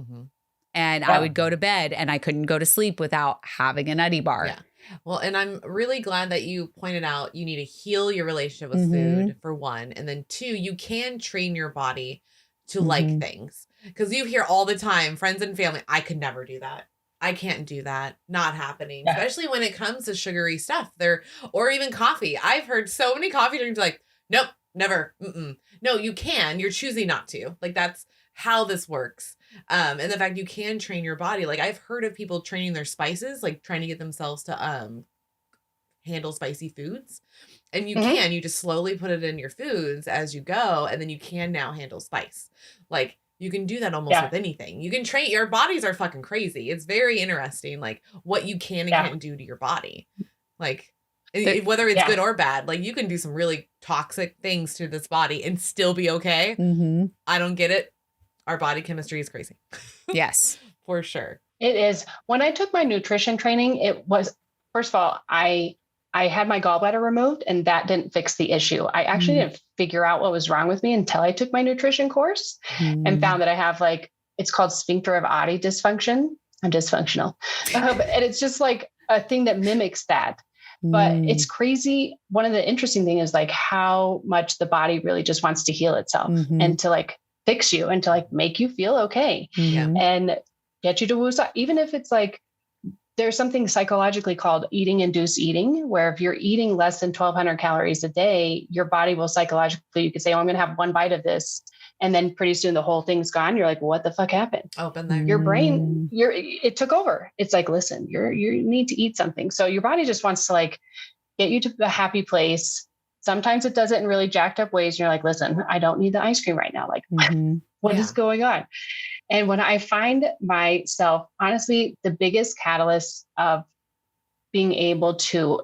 And I would go to bed and I couldn't go to sleep without having a nutty bar. Yeah. Well, and I'm really glad that you pointed out you need to heal your relationship with food for one. And then two, you can train your body to like things. Because you hear all the time, friends and family, I could never do that. I can't do that. Not happening. Yeah. Especially when it comes to sugary stuff or even coffee. I've heard so many coffee drinkers like, nope, never. No, you can. You're choosing not to. Like that's how this works. And the fact you can train your body. Like I've heard of people training their spices, like trying to get themselves to handle spicy foods. And you can, you just slowly put it in your foods as you go. And then you can now handle spice. Like you can do that almost with anything. You can train, your bodies are fucking crazy. It's very interesting, like what you can and can't do to your body. Like whether it's good or bad, like you can do some really toxic things to this body and still be okay. I don't get it. Our body chemistry is crazy. Yes, for sure. It is. When I took my nutrition training, it was, first of all, I had my gallbladder removed and that didn't fix the issue. I actually didn't figure out what was wrong with me until I took my nutrition course and found that I have it's called sphincter of Oddi dysfunction. I'm dysfunctional. And it's just like a thing that mimics that. But it's crazy. One of the interesting things is like how much the body really just wants to heal itself and to like fix you and to like make you feel okay and get you to woosah. Even if it's like, there's something psychologically called eating induced eating, where if you're eating less than 1,200 calories a day, your body will psychologically, you could say, oh, I'm going to have one bite of this. And then pretty soon the whole thing's gone. You're like, well, what the fuck happened? Open there. Your brain, it took over. It's like, listen, you need to eat something. So your body just wants to like get you to a happy place. Sometimes it does it in really jacked up ways. And you're like, listen, I don't need the ice cream right now. Like, what is going on? And when I find myself, honestly, the biggest catalyst of being able to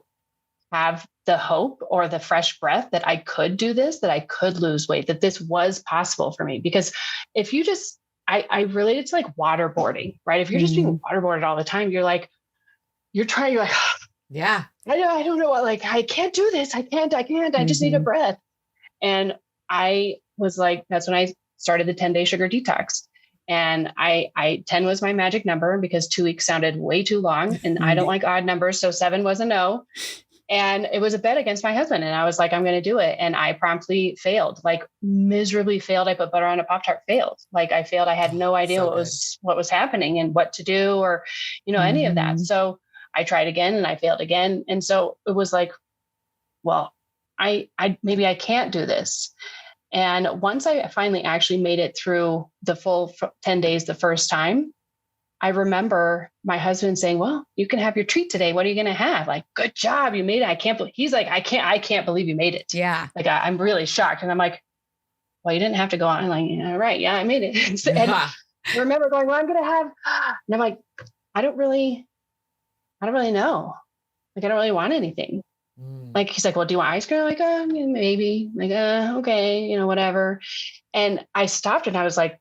have the hope or the fresh breath that I could do this, that I could lose weight, that this was possible for me. Because if you just, I relate it to like waterboarding, right? If you're just being waterboarded all the time, you're like, you're like, Yeah. I don't know what, like, I can't do this. I can't, I just need a breath. And I was like, that's when I started the 10-day sugar detox. And 10 was my magic number because 2 weeks sounded way too long. And I don't like odd numbers. So 7 was a no. And it was a bet against my husband. And I was like, I'm going to do it. And I promptly failed, like miserably failed. I put butter on a Pop-Tart, failed. Like I failed. I had no idea what was happening and what to do or, any of that. So I tried again and I failed again. And so it was like, well, I maybe I can't do this. And once I finally actually made it through the full 10 days the first time, I remember my husband saying, well, you can have your treat today. What are you going to have? Like, good job. You made it. I can't believe, he's like, I can't believe you made it. Yeah. Like, I'm really shocked. And I'm like, well, you didn't have to go on. I'm like, yeah, right. Yeah, I made it. And I remember going, well, I'm going to have, and I'm like, I don't really know. Like, I don't really want anything. Like, he's like, well, do you want ice cream? I'm like, maybe. Like, okay, whatever. And I stopped and I was like,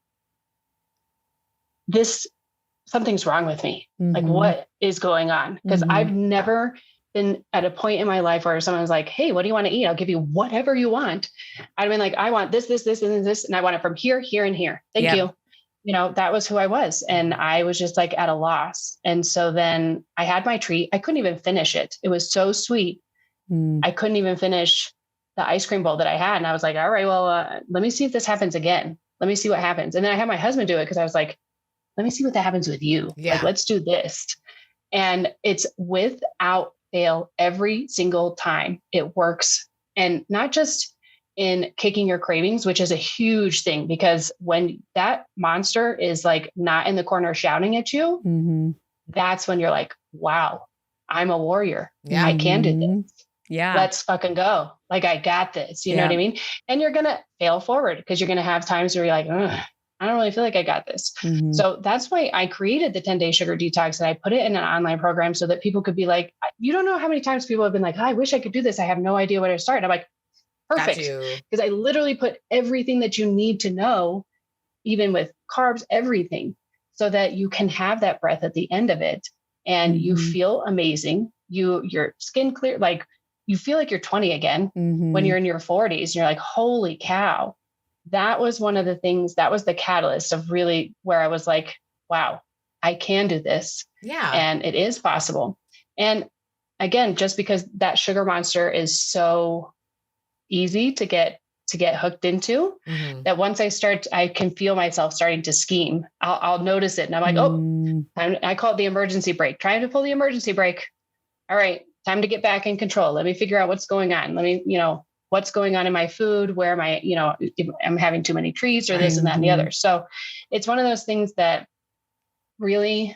something's wrong with me. Like, what is going on? Because I've never been at a point in my life where someone's like, hey, what do you want to eat? I'll give you whatever you want. I'd been like, I want this, and this, and I want it from here, here, and here. Thank you. That was who I was. And I was just like at a loss. And so then I had my treat. I couldn't even finish it. It was so sweet. I couldn't even finish the ice cream bowl that I had. And I was like, all right, well, let me see if this happens again. Let me see what happens. And then I had my husband do it because I was like, let me see what that happens with you. Yeah. Like, let's do this. And it's without fail every single time it works. And not just in kicking your cravings, which is a huge thing, because when that monster is like not in the corner shouting at you, that's when you're like, wow, I'm a warrior. Yeah. I can do this. Yeah. Let's fucking go. Like, I got this. You know what I mean? And you're going to fail forward because you're going to have times where you're like, I don't really feel like I got this. So that's why I created the 10-day sugar detox and I put it in an online program so that people could be like, you don't know how many times people have been like, I wish I could do this. I have no idea where to start. I'm like, perfect. Because I literally put everything that you need to know, even with carbs, everything, so that you can have that breath at the end of it. And you feel amazing. Your skin clear, like you feel like you're 20 again when you're in your 40s. And you're like, holy cow. That was one of the things, that was the catalyst of really where I was like, wow, I can do this. Yeah. And it is possible. And again, just because that sugar monster is so easy to get hooked into, that once I can feel myself starting to scheme. I'll notice it. And I'm like, I call it the emergency brake, trying to pull the emergency brake. All right, time to get back in control. Let me figure out what's going on. Let me, what's going on in my food, where am I, I'm having too many treats or this and that and the other. So it's one of those things that really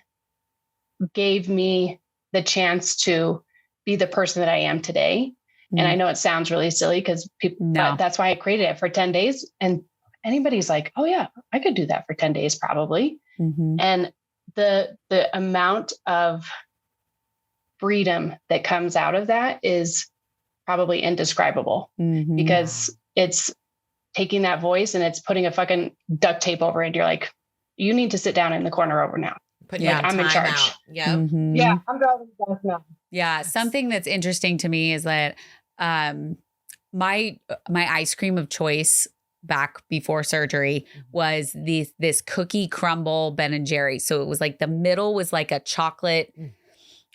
gave me the chance to be the person that I am today. And I know it sounds really silly because but that's why I created it for 10 days. And anybody's like, oh yeah, I could do that for 10 days probably. And the amount of freedom that comes out of that is probably indescribable because it's taking that voice and it's putting a fucking duct tape over it. And you're like, you need to sit down in the corner over now. I'm in charge. Yeah, I'm driving the bus now. Yeah. Something that's interesting to me is that my ice cream of choice back before surgery was this cookie crumble Ben & Jerry's. So it was like the middle was like a chocolate,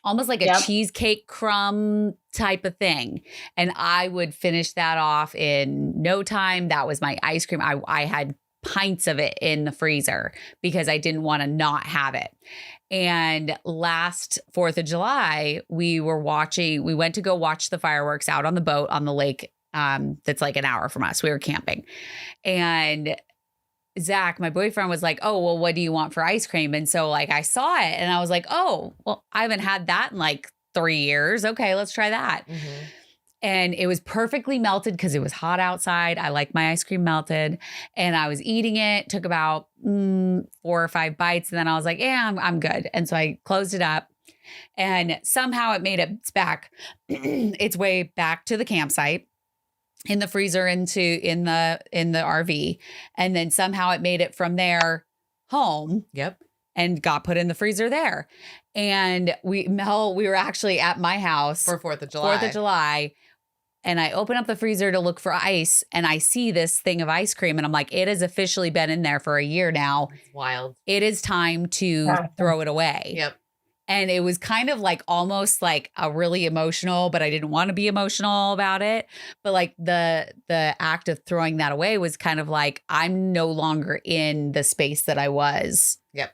almost like a cheesecake crumb type of thing. And I would finish that off in no time. That was my ice cream. I had pints of it in the freezer because I didn't want to not have it. And last 4th of July, we went to go watch the fireworks out on the boat on the lake. That's like an hour from us. We were camping. And Zach, my boyfriend, was like, oh, well, what do you want for ice cream? And so like I saw it and I was like, oh, well, I haven't had that in like 3 years. Okay, let's try that. And it was perfectly melted because it was hot outside. I like my ice cream melted. And I was eating it, took about 4 or 5 bites. And then I was like, yeah, I'm good. And so I closed it up. And somehow it made its way back to the campsite, in the freezer, in the RV. And then somehow it made it from there home. Yep. And got put in the freezer there. And we were actually at my house For 4th of July. 4th of July. And I open up the freezer to look for ice, and I see this thing of ice cream, and I'm like, it has officially been in there for a year now. It's wild. It is time to throw it away. Yep. And it was kind of like almost like a really emotional, but I didn't want to be emotional about it. But like the act of throwing that away was kind of like, I'm no longer in the space that I was. Yep.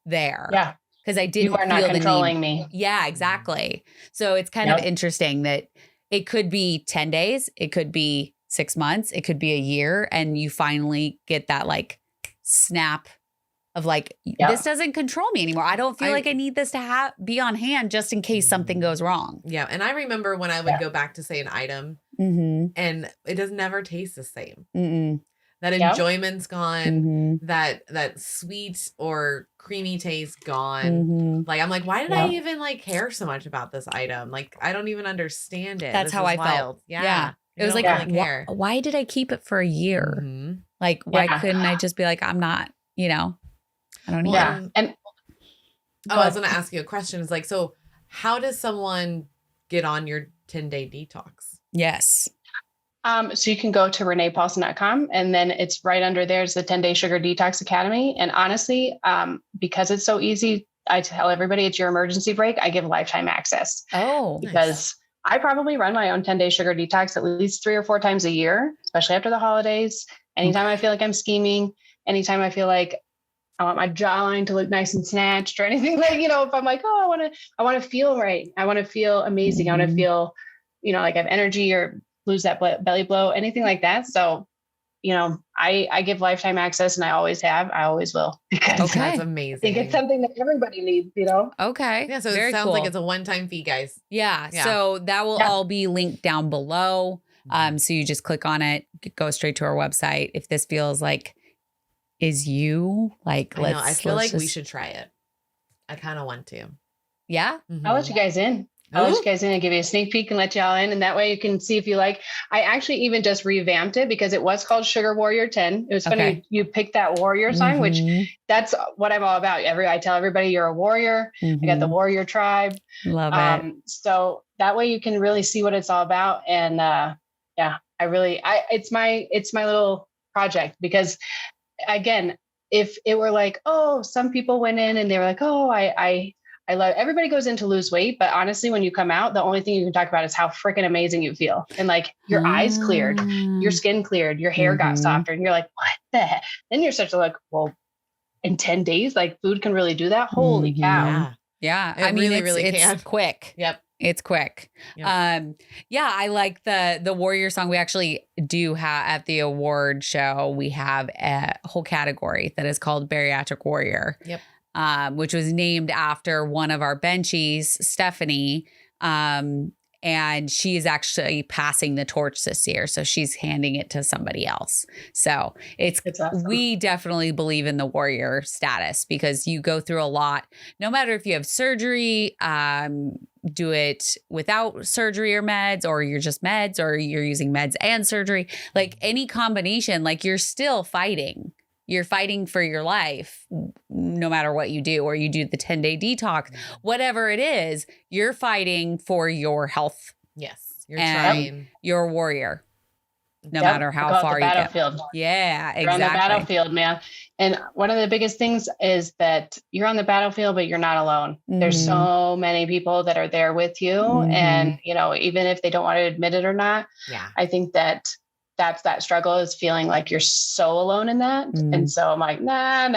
There. Yeah. Because I didn't You are not feel controlling the need. me. Yeah, exactly. So it's kind of interesting that it could be 10 days, it could be 6 months, it could be a year, and you finally get that like snap of like, this doesn't control me anymore. I don't feel like I need this to be on hand just in case something goes wrong. Yeah. And I remember when I would go back to say an item and it does never taste the same. That enjoyment's gone. That sweet or creamy taste gone. Like, I'm like, why did I even like care so much about this item? Like, I don't even understand it. That's how I felt. Yeah. It was like, really why did I keep it for a year? Like, why couldn't I just be like, I'm not, I don't need it. And I was going to ask you a question. It's like, so how does someone get on your 10-day detox? Yes. So you can go to reneapaulsen.com, and then it's right under there is the 10-day sugar detox academy. And honestly, because it's so easy, I tell everybody it's your emergency break. I give lifetime access. Oh, because I probably run my own 10-day sugar detox at least 3 or 4 times a year, especially after the holidays. Anytime I feel like I'm scheming, anytime I feel like I want my jawline to look nice and snatched or anything, like, if I'm like, oh, I want to feel right. I want to feel amazing. I want to feel, like I have energy or lose that belly blow, anything like that. So, I give lifetime access, and I always have, I always will. Because That's amazing. I think it's something that everybody needs, Okay. Yeah. So Very it sounds cool. like it's a one-time fee, guys. Yeah. So that will all be linked down below. So you just click on it, go straight to our website. If this feels like is you, like, I feel like we should try it. I kind of want to. Yeah. I'll let you guys in. I'll let you guys in and give you a sneak peek and let y'all in. And that way you can see if you like. I actually even just revamped it because it was called Sugar Warrior 10. It was funny. You picked that warrior sign, which that's what I'm all about. I tell everybody you're a warrior. I got the warrior tribe. Love it. So that way you can really see what it's all about. And it's my little project, because again, if it were like, oh, some people went in and they were like, oh, I love, everybody goes in to lose weight, but honestly, when you come out, the only thing you can talk about is how freaking amazing you feel. And like your eyes cleared, your skin cleared, your hair got softer, and you're like, what the heck? Then you're such a like, well, in 10 days, like food can really do that. Holy cow. Yeah. I mean, it's quick. Yep. It's quick. Yep. I like the warrior song. We actually do have at the award show, we have a whole category that is called bariatric warrior. Yep. Which was named after one of our benchies, Stephanie. And she is actually passing the torch this year. So she's handing it to somebody else. So it's awesome. We definitely believe in the warrior status, because you go through a lot, no matter if you have surgery, do it without surgery or meds, or you're just meds, or you're using meds and surgery, like any combination, like you're still fighting. You're fighting for your life no matter what you do, or you do the 10-day detox, whatever it is, you're fighting for your health. Yes. You're trying. You're a warrior, no matter how far you get. Yeah, exactly. You're on the battlefield, man. And one of the biggest things is that you're on the battlefield, but you're not alone. There's so many people that are there with you. And, even if they don't want to admit it or not, I think that's that struggle, is feeling like you're so alone in that. And so I'm like, nah.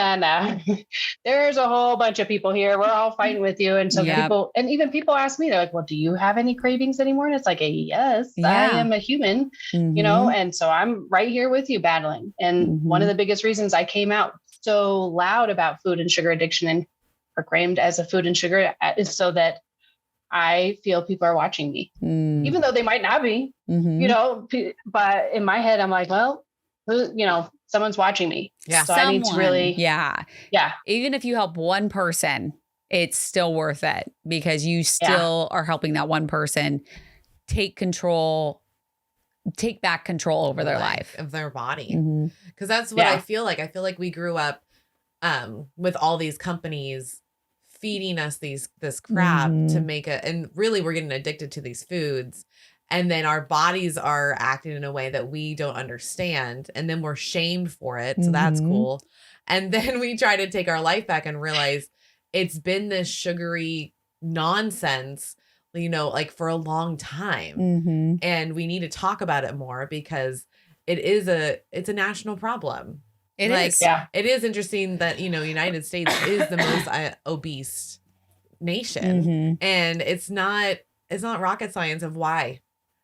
There's a whole bunch of people here. We're all fighting with you. And so people ask me, they're like, well, do you have any cravings anymore? And it's like, yes, I am a human, and so I'm right here with you battling. And one of the biggest reasons I came out so loud about food and sugar addiction and proclaimed as a food and sugar is so that I feel people are watching me, even though they might not be, but in my head, I'm like, well, someone's watching me. Yeah. So I need to really, even if you help one person, it's still worth it because you still are helping that one person take back control over their life of their body. Mm-hmm. That's what I feel like. I feel like we grew up with all these companies feeding us this crap to make and really we're getting addicted to these foods. And then our bodies are acting in a way that we don't understand. And then we're shamed for it. So that's cool. And then we try to take our life back and realize it's been this sugary nonsense, you know, like for a long time. And we need to talk about it more because it's a national problem. It is interesting that, you know, United States is the most obese nation. And it's not rocket science of why.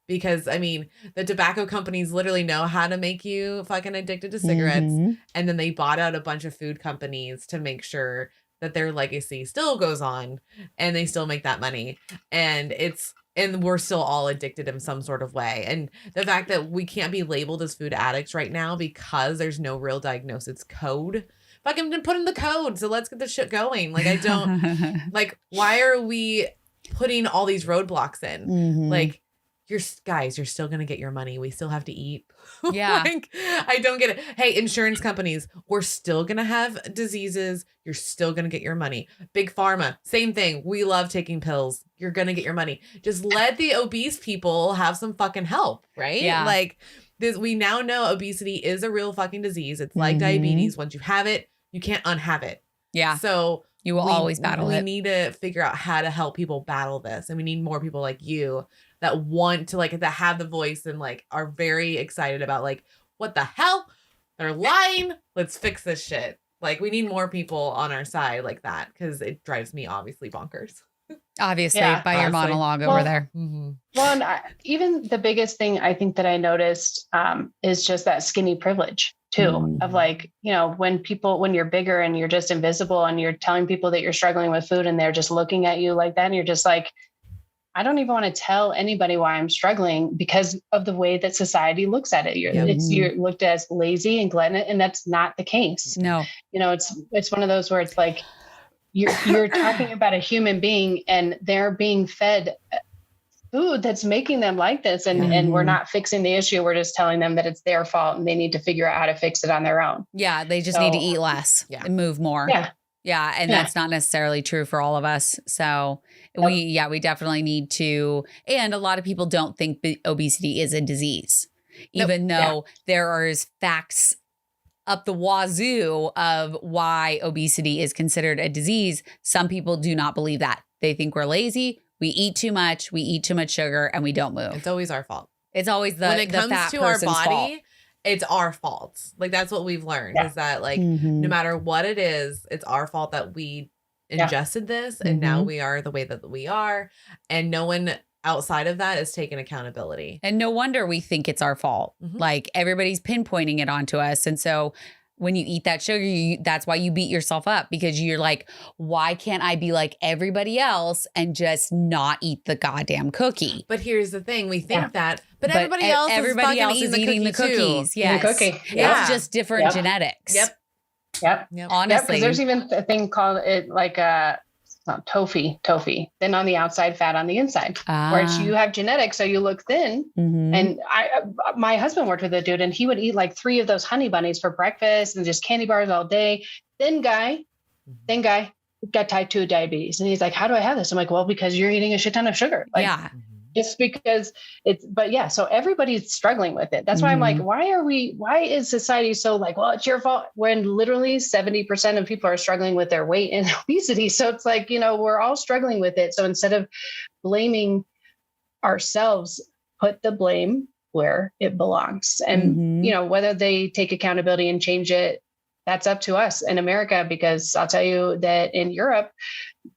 Because I mean, the tobacco companies literally know how to make you fucking addicted to cigarettes. And then they bought out a bunch of food companies to make sure that their legacy still goes on and they still make that money. And we're still all addicted in some sort of way. And the fact that we can't be labeled as food addicts right now because there's no real diagnosis code. Fucking put in the code. So let's get this shit going. Like I don't like, why are we putting all these roadblocks in? Like, you're still going to get your money. We still have to eat. Yeah. Like, I don't get it. Hey, insurance companies, we're still going to have diseases. You're still going to get your money. Big pharma, same thing. We love taking pills. You're going to get your money. Just let the obese people have some fucking help, right? Yeah. Like this, we now know obesity is a real fucking disease. It's like diabetes. Once you have it, you can't unhave it. Yeah. So you will always battle it. We need to figure out how to help people battle this. And we need more people like you that want to that have the voice and are very excited about what the hell? They're lying. Let's fix this shit. We need more people on our side like that because it drives me obviously bonkers. Obviously, by your monologue over there. Well, and even the biggest thing I think that I noticed is just that skinny privilege too, of when you're bigger and you're just invisible and you're telling people that you're struggling with food and they're just looking at you like that. And you're just like, I don't even want to tell anybody why I'm struggling because of the way that society looks at it. You're looked at as lazy and gluttonous, and that's not the case. No, it's one of those where it's like you're talking about a human being and they're being fed food that's making them like this, and we're not fixing the issue. We're just telling them that it's their fault and they need to figure out how to fix it on their own. Yeah, they just need to eat less and move more. Yeah, and that's not necessarily true for all of us. So we definitely need to. And a lot of people don't think obesity is a disease, even though there are facts up the wazoo of why obesity is considered a disease. Some people do not believe that. They think we're lazy. We eat too much. We eat too much sugar, and we don't move. It's always our fault. It's always when it comes fat to our body. Fault. It's our fault. That's what we've learned is that no matter what it is, it's our fault that we ingested this and now we are the way that we are. And no one outside of that is taking accountability. And no wonder we think it's our fault. Everybody's pinpointing it onto us. And so when you eat that sugar, that's why you beat yourself up because you're like, why can't I be like everybody else and just not eat the goddamn cookie? But here's the thing. We think that, but everybody else is eating the cookies. Yes. The cookie. It's just different genetics. Yep. Honestly. Because there's even a thing called it tofu. Then on the outside, fat on the inside. Where you have genetics, so you look thin. And my husband worked with a dude, and he would eat 3 of those honey bunnies for breakfast and just candy bars all day. Thin guy, got type 2 diabetes, and he's like, "How do I have this?" I'm like, "Well, because you're eating a shit ton of sugar." Just because so everybody's struggling with it. That's why I'm like, why is society so well, it's your fault when literally 70% of people are struggling with their weight and obesity. So it's we're all struggling with it. So instead of blaming ourselves, put the blame where it belongs. And, whether they take accountability and change it, that's up to us in America, because I'll tell you that in Europe,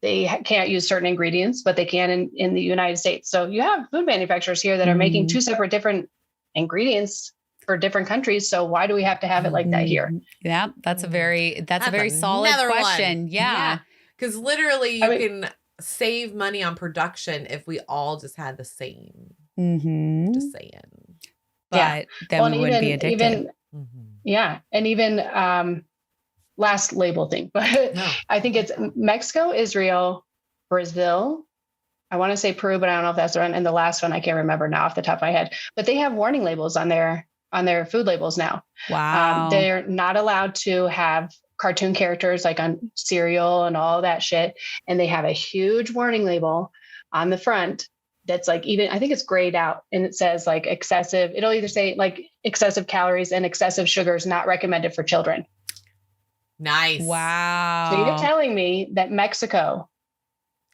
they can't use certain ingredients, but they can in the United States. So you have food manufacturers here that are making 2 separate different ingredients for different countries. So why do we have to have it like that here? Yeah, that's a very solid question. One. Yeah. Because literally you can save money on production if we all just had the same. Just saying. But then we wouldn't be addicted. And even last label thing, but No. I think it's Mexico, Israel, Brazil. I want to say Peru, but I don't know if that's the one. And the last one, I can't remember now off the top of my head, but they have warning labels on their food labels now. Wow. They're not allowed to have cartoon characters like on cereal and all that shit. And they have a huge warning label on the front that's like, even, I think it's grayed out, and it says like excessive, it'll either say like excessive calories and excessive sugars not recommended for children. Nice. Wow. So you're telling me that Mexico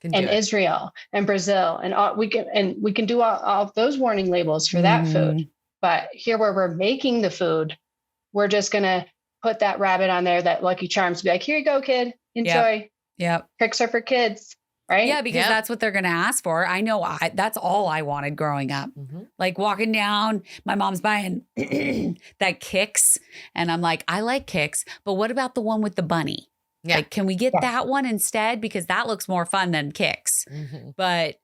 and Israel and Brazil and all, we can do all of those warning labels for that food. But here where we're making the food, we're just going to put that rabbit on there, that Lucky Charms, be like, here you go, kid, enjoy. Yep. Tricks are for kids. Right. Yeah, because that's what they're going to ask for. I know that's all I wanted growing up. Like walking down, my mom's buying that Kix. And I'm like, I like Kix, but what about the one with the bunny? Yeah. Like, can we get that one instead? Because that looks more fun than Kix. But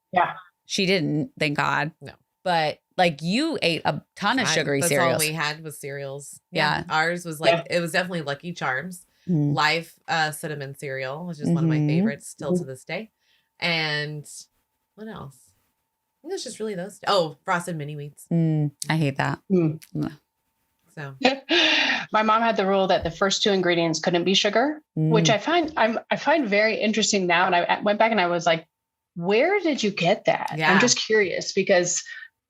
she didn't, thank God. No. But like you ate a ton of sugary cereals. That's all we had was cereals. Yeah. Ours was like, it was definitely Lucky Charms, Life cinnamon cereal, which is one of my favorites still to this day. And what else? I think it's just really those. Oh, frosted mini wheats. I hate that. So my mom had the rule that the first two ingredients couldn't be sugar, which I find very interesting now. And I went back and I was like, where did you get that? Yeah. I'm just curious, because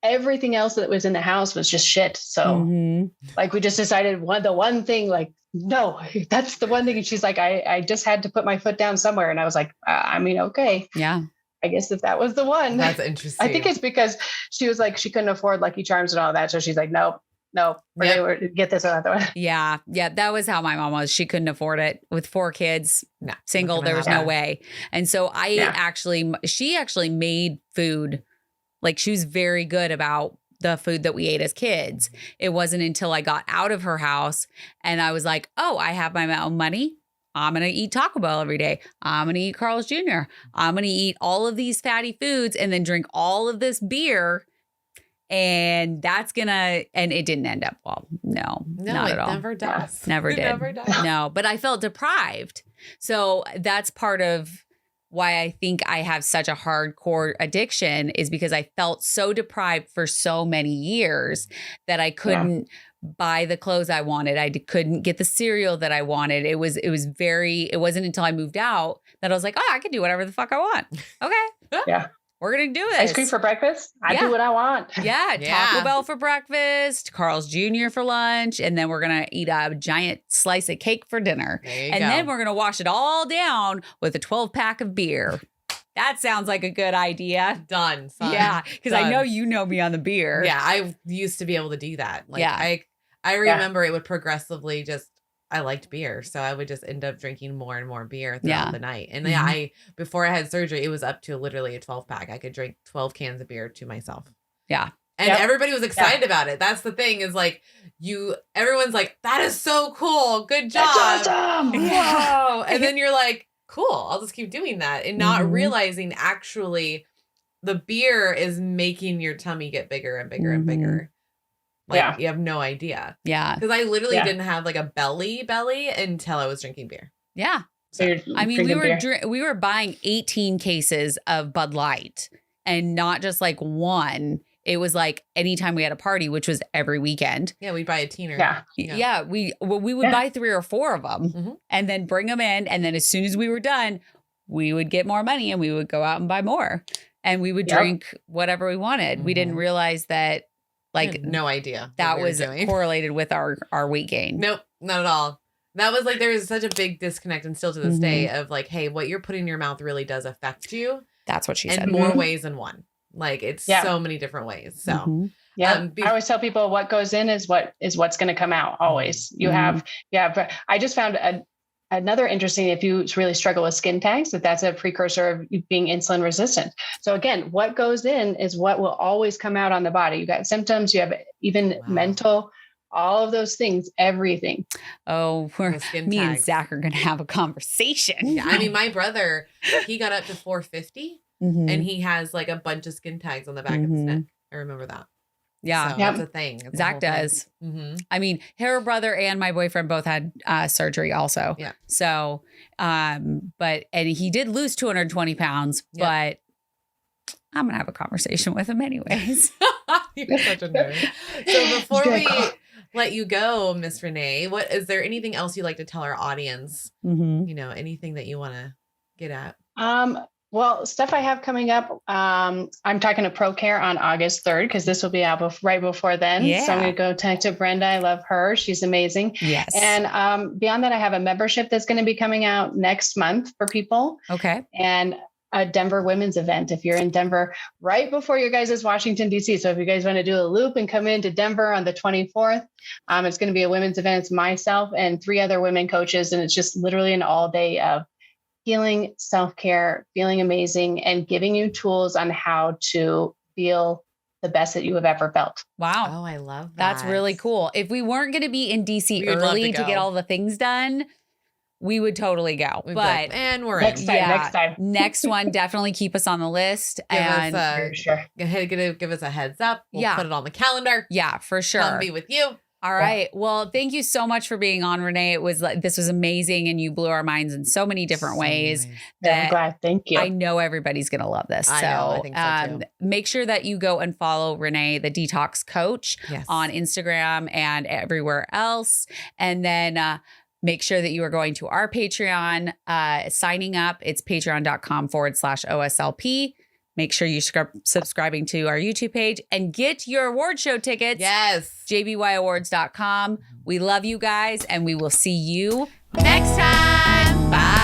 everything else that was in the house was just shit. So like we just decided the one thing, like, no, that's the one thing. And she's like, I just had to put my foot down somewhere. And I was like, I mean, okay. Yeah. I guess if that was the one. That's interesting. I think it's because she was like, she couldn't afford Lucky Charms and all that. So she's like, nope, we're gonna get this another one. Yeah. Yeah. That was how my mom was. She couldn't afford it with 4 kids, single. There was no way. And so she actually made food. Like she was very good about the food that we ate as kids. It wasn't until I got out of her house and I was like, oh, I have my own money. I'm going to eat Taco Bell every day. I'm going to eat Carl's Jr. I'm going to eat all of these fatty foods and then drink all of this beer. And that's and it didn't end up well. No, not at all. Never does. Never did. Never does. No, but I felt deprived. So that's part of why I think I have such a hardcore addiction, is because I felt so deprived for so many years that I couldn't buy the clothes I wanted. I couldn't get the cereal that I wanted. It wasn't until I moved out that I was like, oh, I can do whatever the fuck I want. Okay. Yeah. We're going to do this. Ice cream for breakfast. I do what I want. Yeah. Taco Bell for breakfast, Carl's Jr. for lunch. And then we're going to eat a giant slice of cake for dinner. And then we're going to wash it all down with a 12-pack of beer. That sounds like a good idea. Done. Son. Yeah. Because I know you know me on the beer. Yeah. I used to be able to do that. Like, I remember it would progressively I liked beer. So I would just end up drinking more and more beer throughout the night. And before I had surgery, it was up to literally a 12-pack. I could drink 12 cans of beer to myself. Yeah. And everybody was excited about it. That's the thing, is like everyone's like, that is so cool. Good job. That's awesome. Whoa. And then you're like, cool, I'll just keep doing that. And not realizing actually the beer is making your tummy get bigger and bigger and bigger. Like you have no idea. Yeah. Because I literally didn't have like a belly until I was drinking beer. Yeah. So I mean, we were buying 18 cases of Bud Light, and not just like one. It was like anytime we had a party, which was every weekend. Yeah, we'd buy a teener. Yeah. We would buy 3 or 4 of them and then bring them in. And then as soon as we were done, we would get more money and we would go out and buy more. And we would drink whatever we wanted. We didn't realize that. Like, no idea that was correlated with our weight gain. Nope, not at all. That was like, there is such a big disconnect, and still to this day, of like, hey, what you're putting in your mouth really does affect you. That's what she said. In more ways than one. Like, it's so many different ways. So I always tell people what goes in is what's going to come out. Always. You have. I just found another interesting, if you really struggle with skin tags, that's a precursor of you being insulin resistant. So again, what goes in is what will always come out on the body. You got symptoms, you have even mental, all of those things, everything. Oh, and Zach are going to have a conversation. Yeah, I mean, my brother, he got up to 450 and he has like a bunch of skin tags on the back of his neck. I remember that. Yeah. So Yep. that's a thing. It's a Zach whole thing. does. Mm-hmm. I mean, her brother and my boyfriend both had surgery also. Yeah. So, and he did lose 220 pounds, Yep. but I'm going to have a conversation with him anyways. You're such a nerd. So before we let you go, Miss Renee, is there anything else you'd like to tell our audience? Mm-hmm. You know, anything that you want to get at? Well, stuff I have coming up. I'm talking to ProCare on August 3rd because this will be out right before then. Yeah. So I'm going to go talk to Brenda. I love her. She's amazing. Yes. And beyond that, I have a membership that's going to be coming out next month for people. Okay. And a Denver women's event if you're in Denver right before your guys' is Washington, D.C. So if you guys want to do a loop and come into Denver on the 24th, it's going to be a women's event. It's myself and 3 other women coaches. And it's just literally an all day of healing, self-care, feeling amazing, and giving you tools on how to feel the best that you have ever felt. Wow. Oh, I love that. That's really cool. If we weren't going to be in DC We would love early to to get go. all the things done, we would totally go. We'd be like, But and we're Next in. time. Next time. next one, definitely keep us on the list. Give And us For sure. go ahead, give us a heads up. We'll Yeah. put it on the calendar. yeah, for sure. Come be with you. All right. Well, thank you so much for being on, Renee. This was amazing, and you blew our minds in so many different ways I'm that glad. Thank you. I know everybody's going to love this. I So, know. I think so, too. make sure that you go and follow Renee, the Detox Coach, Yes. on Instagram and everywhere else. And then make sure that you are going to our Patreon, signing up. It's patreon.com/OSLP. Make sure you're subscribing to our YouTube page and get your award show tickets. Yes. jbyawards.com. We love you guys, and we will see you next time. Bye.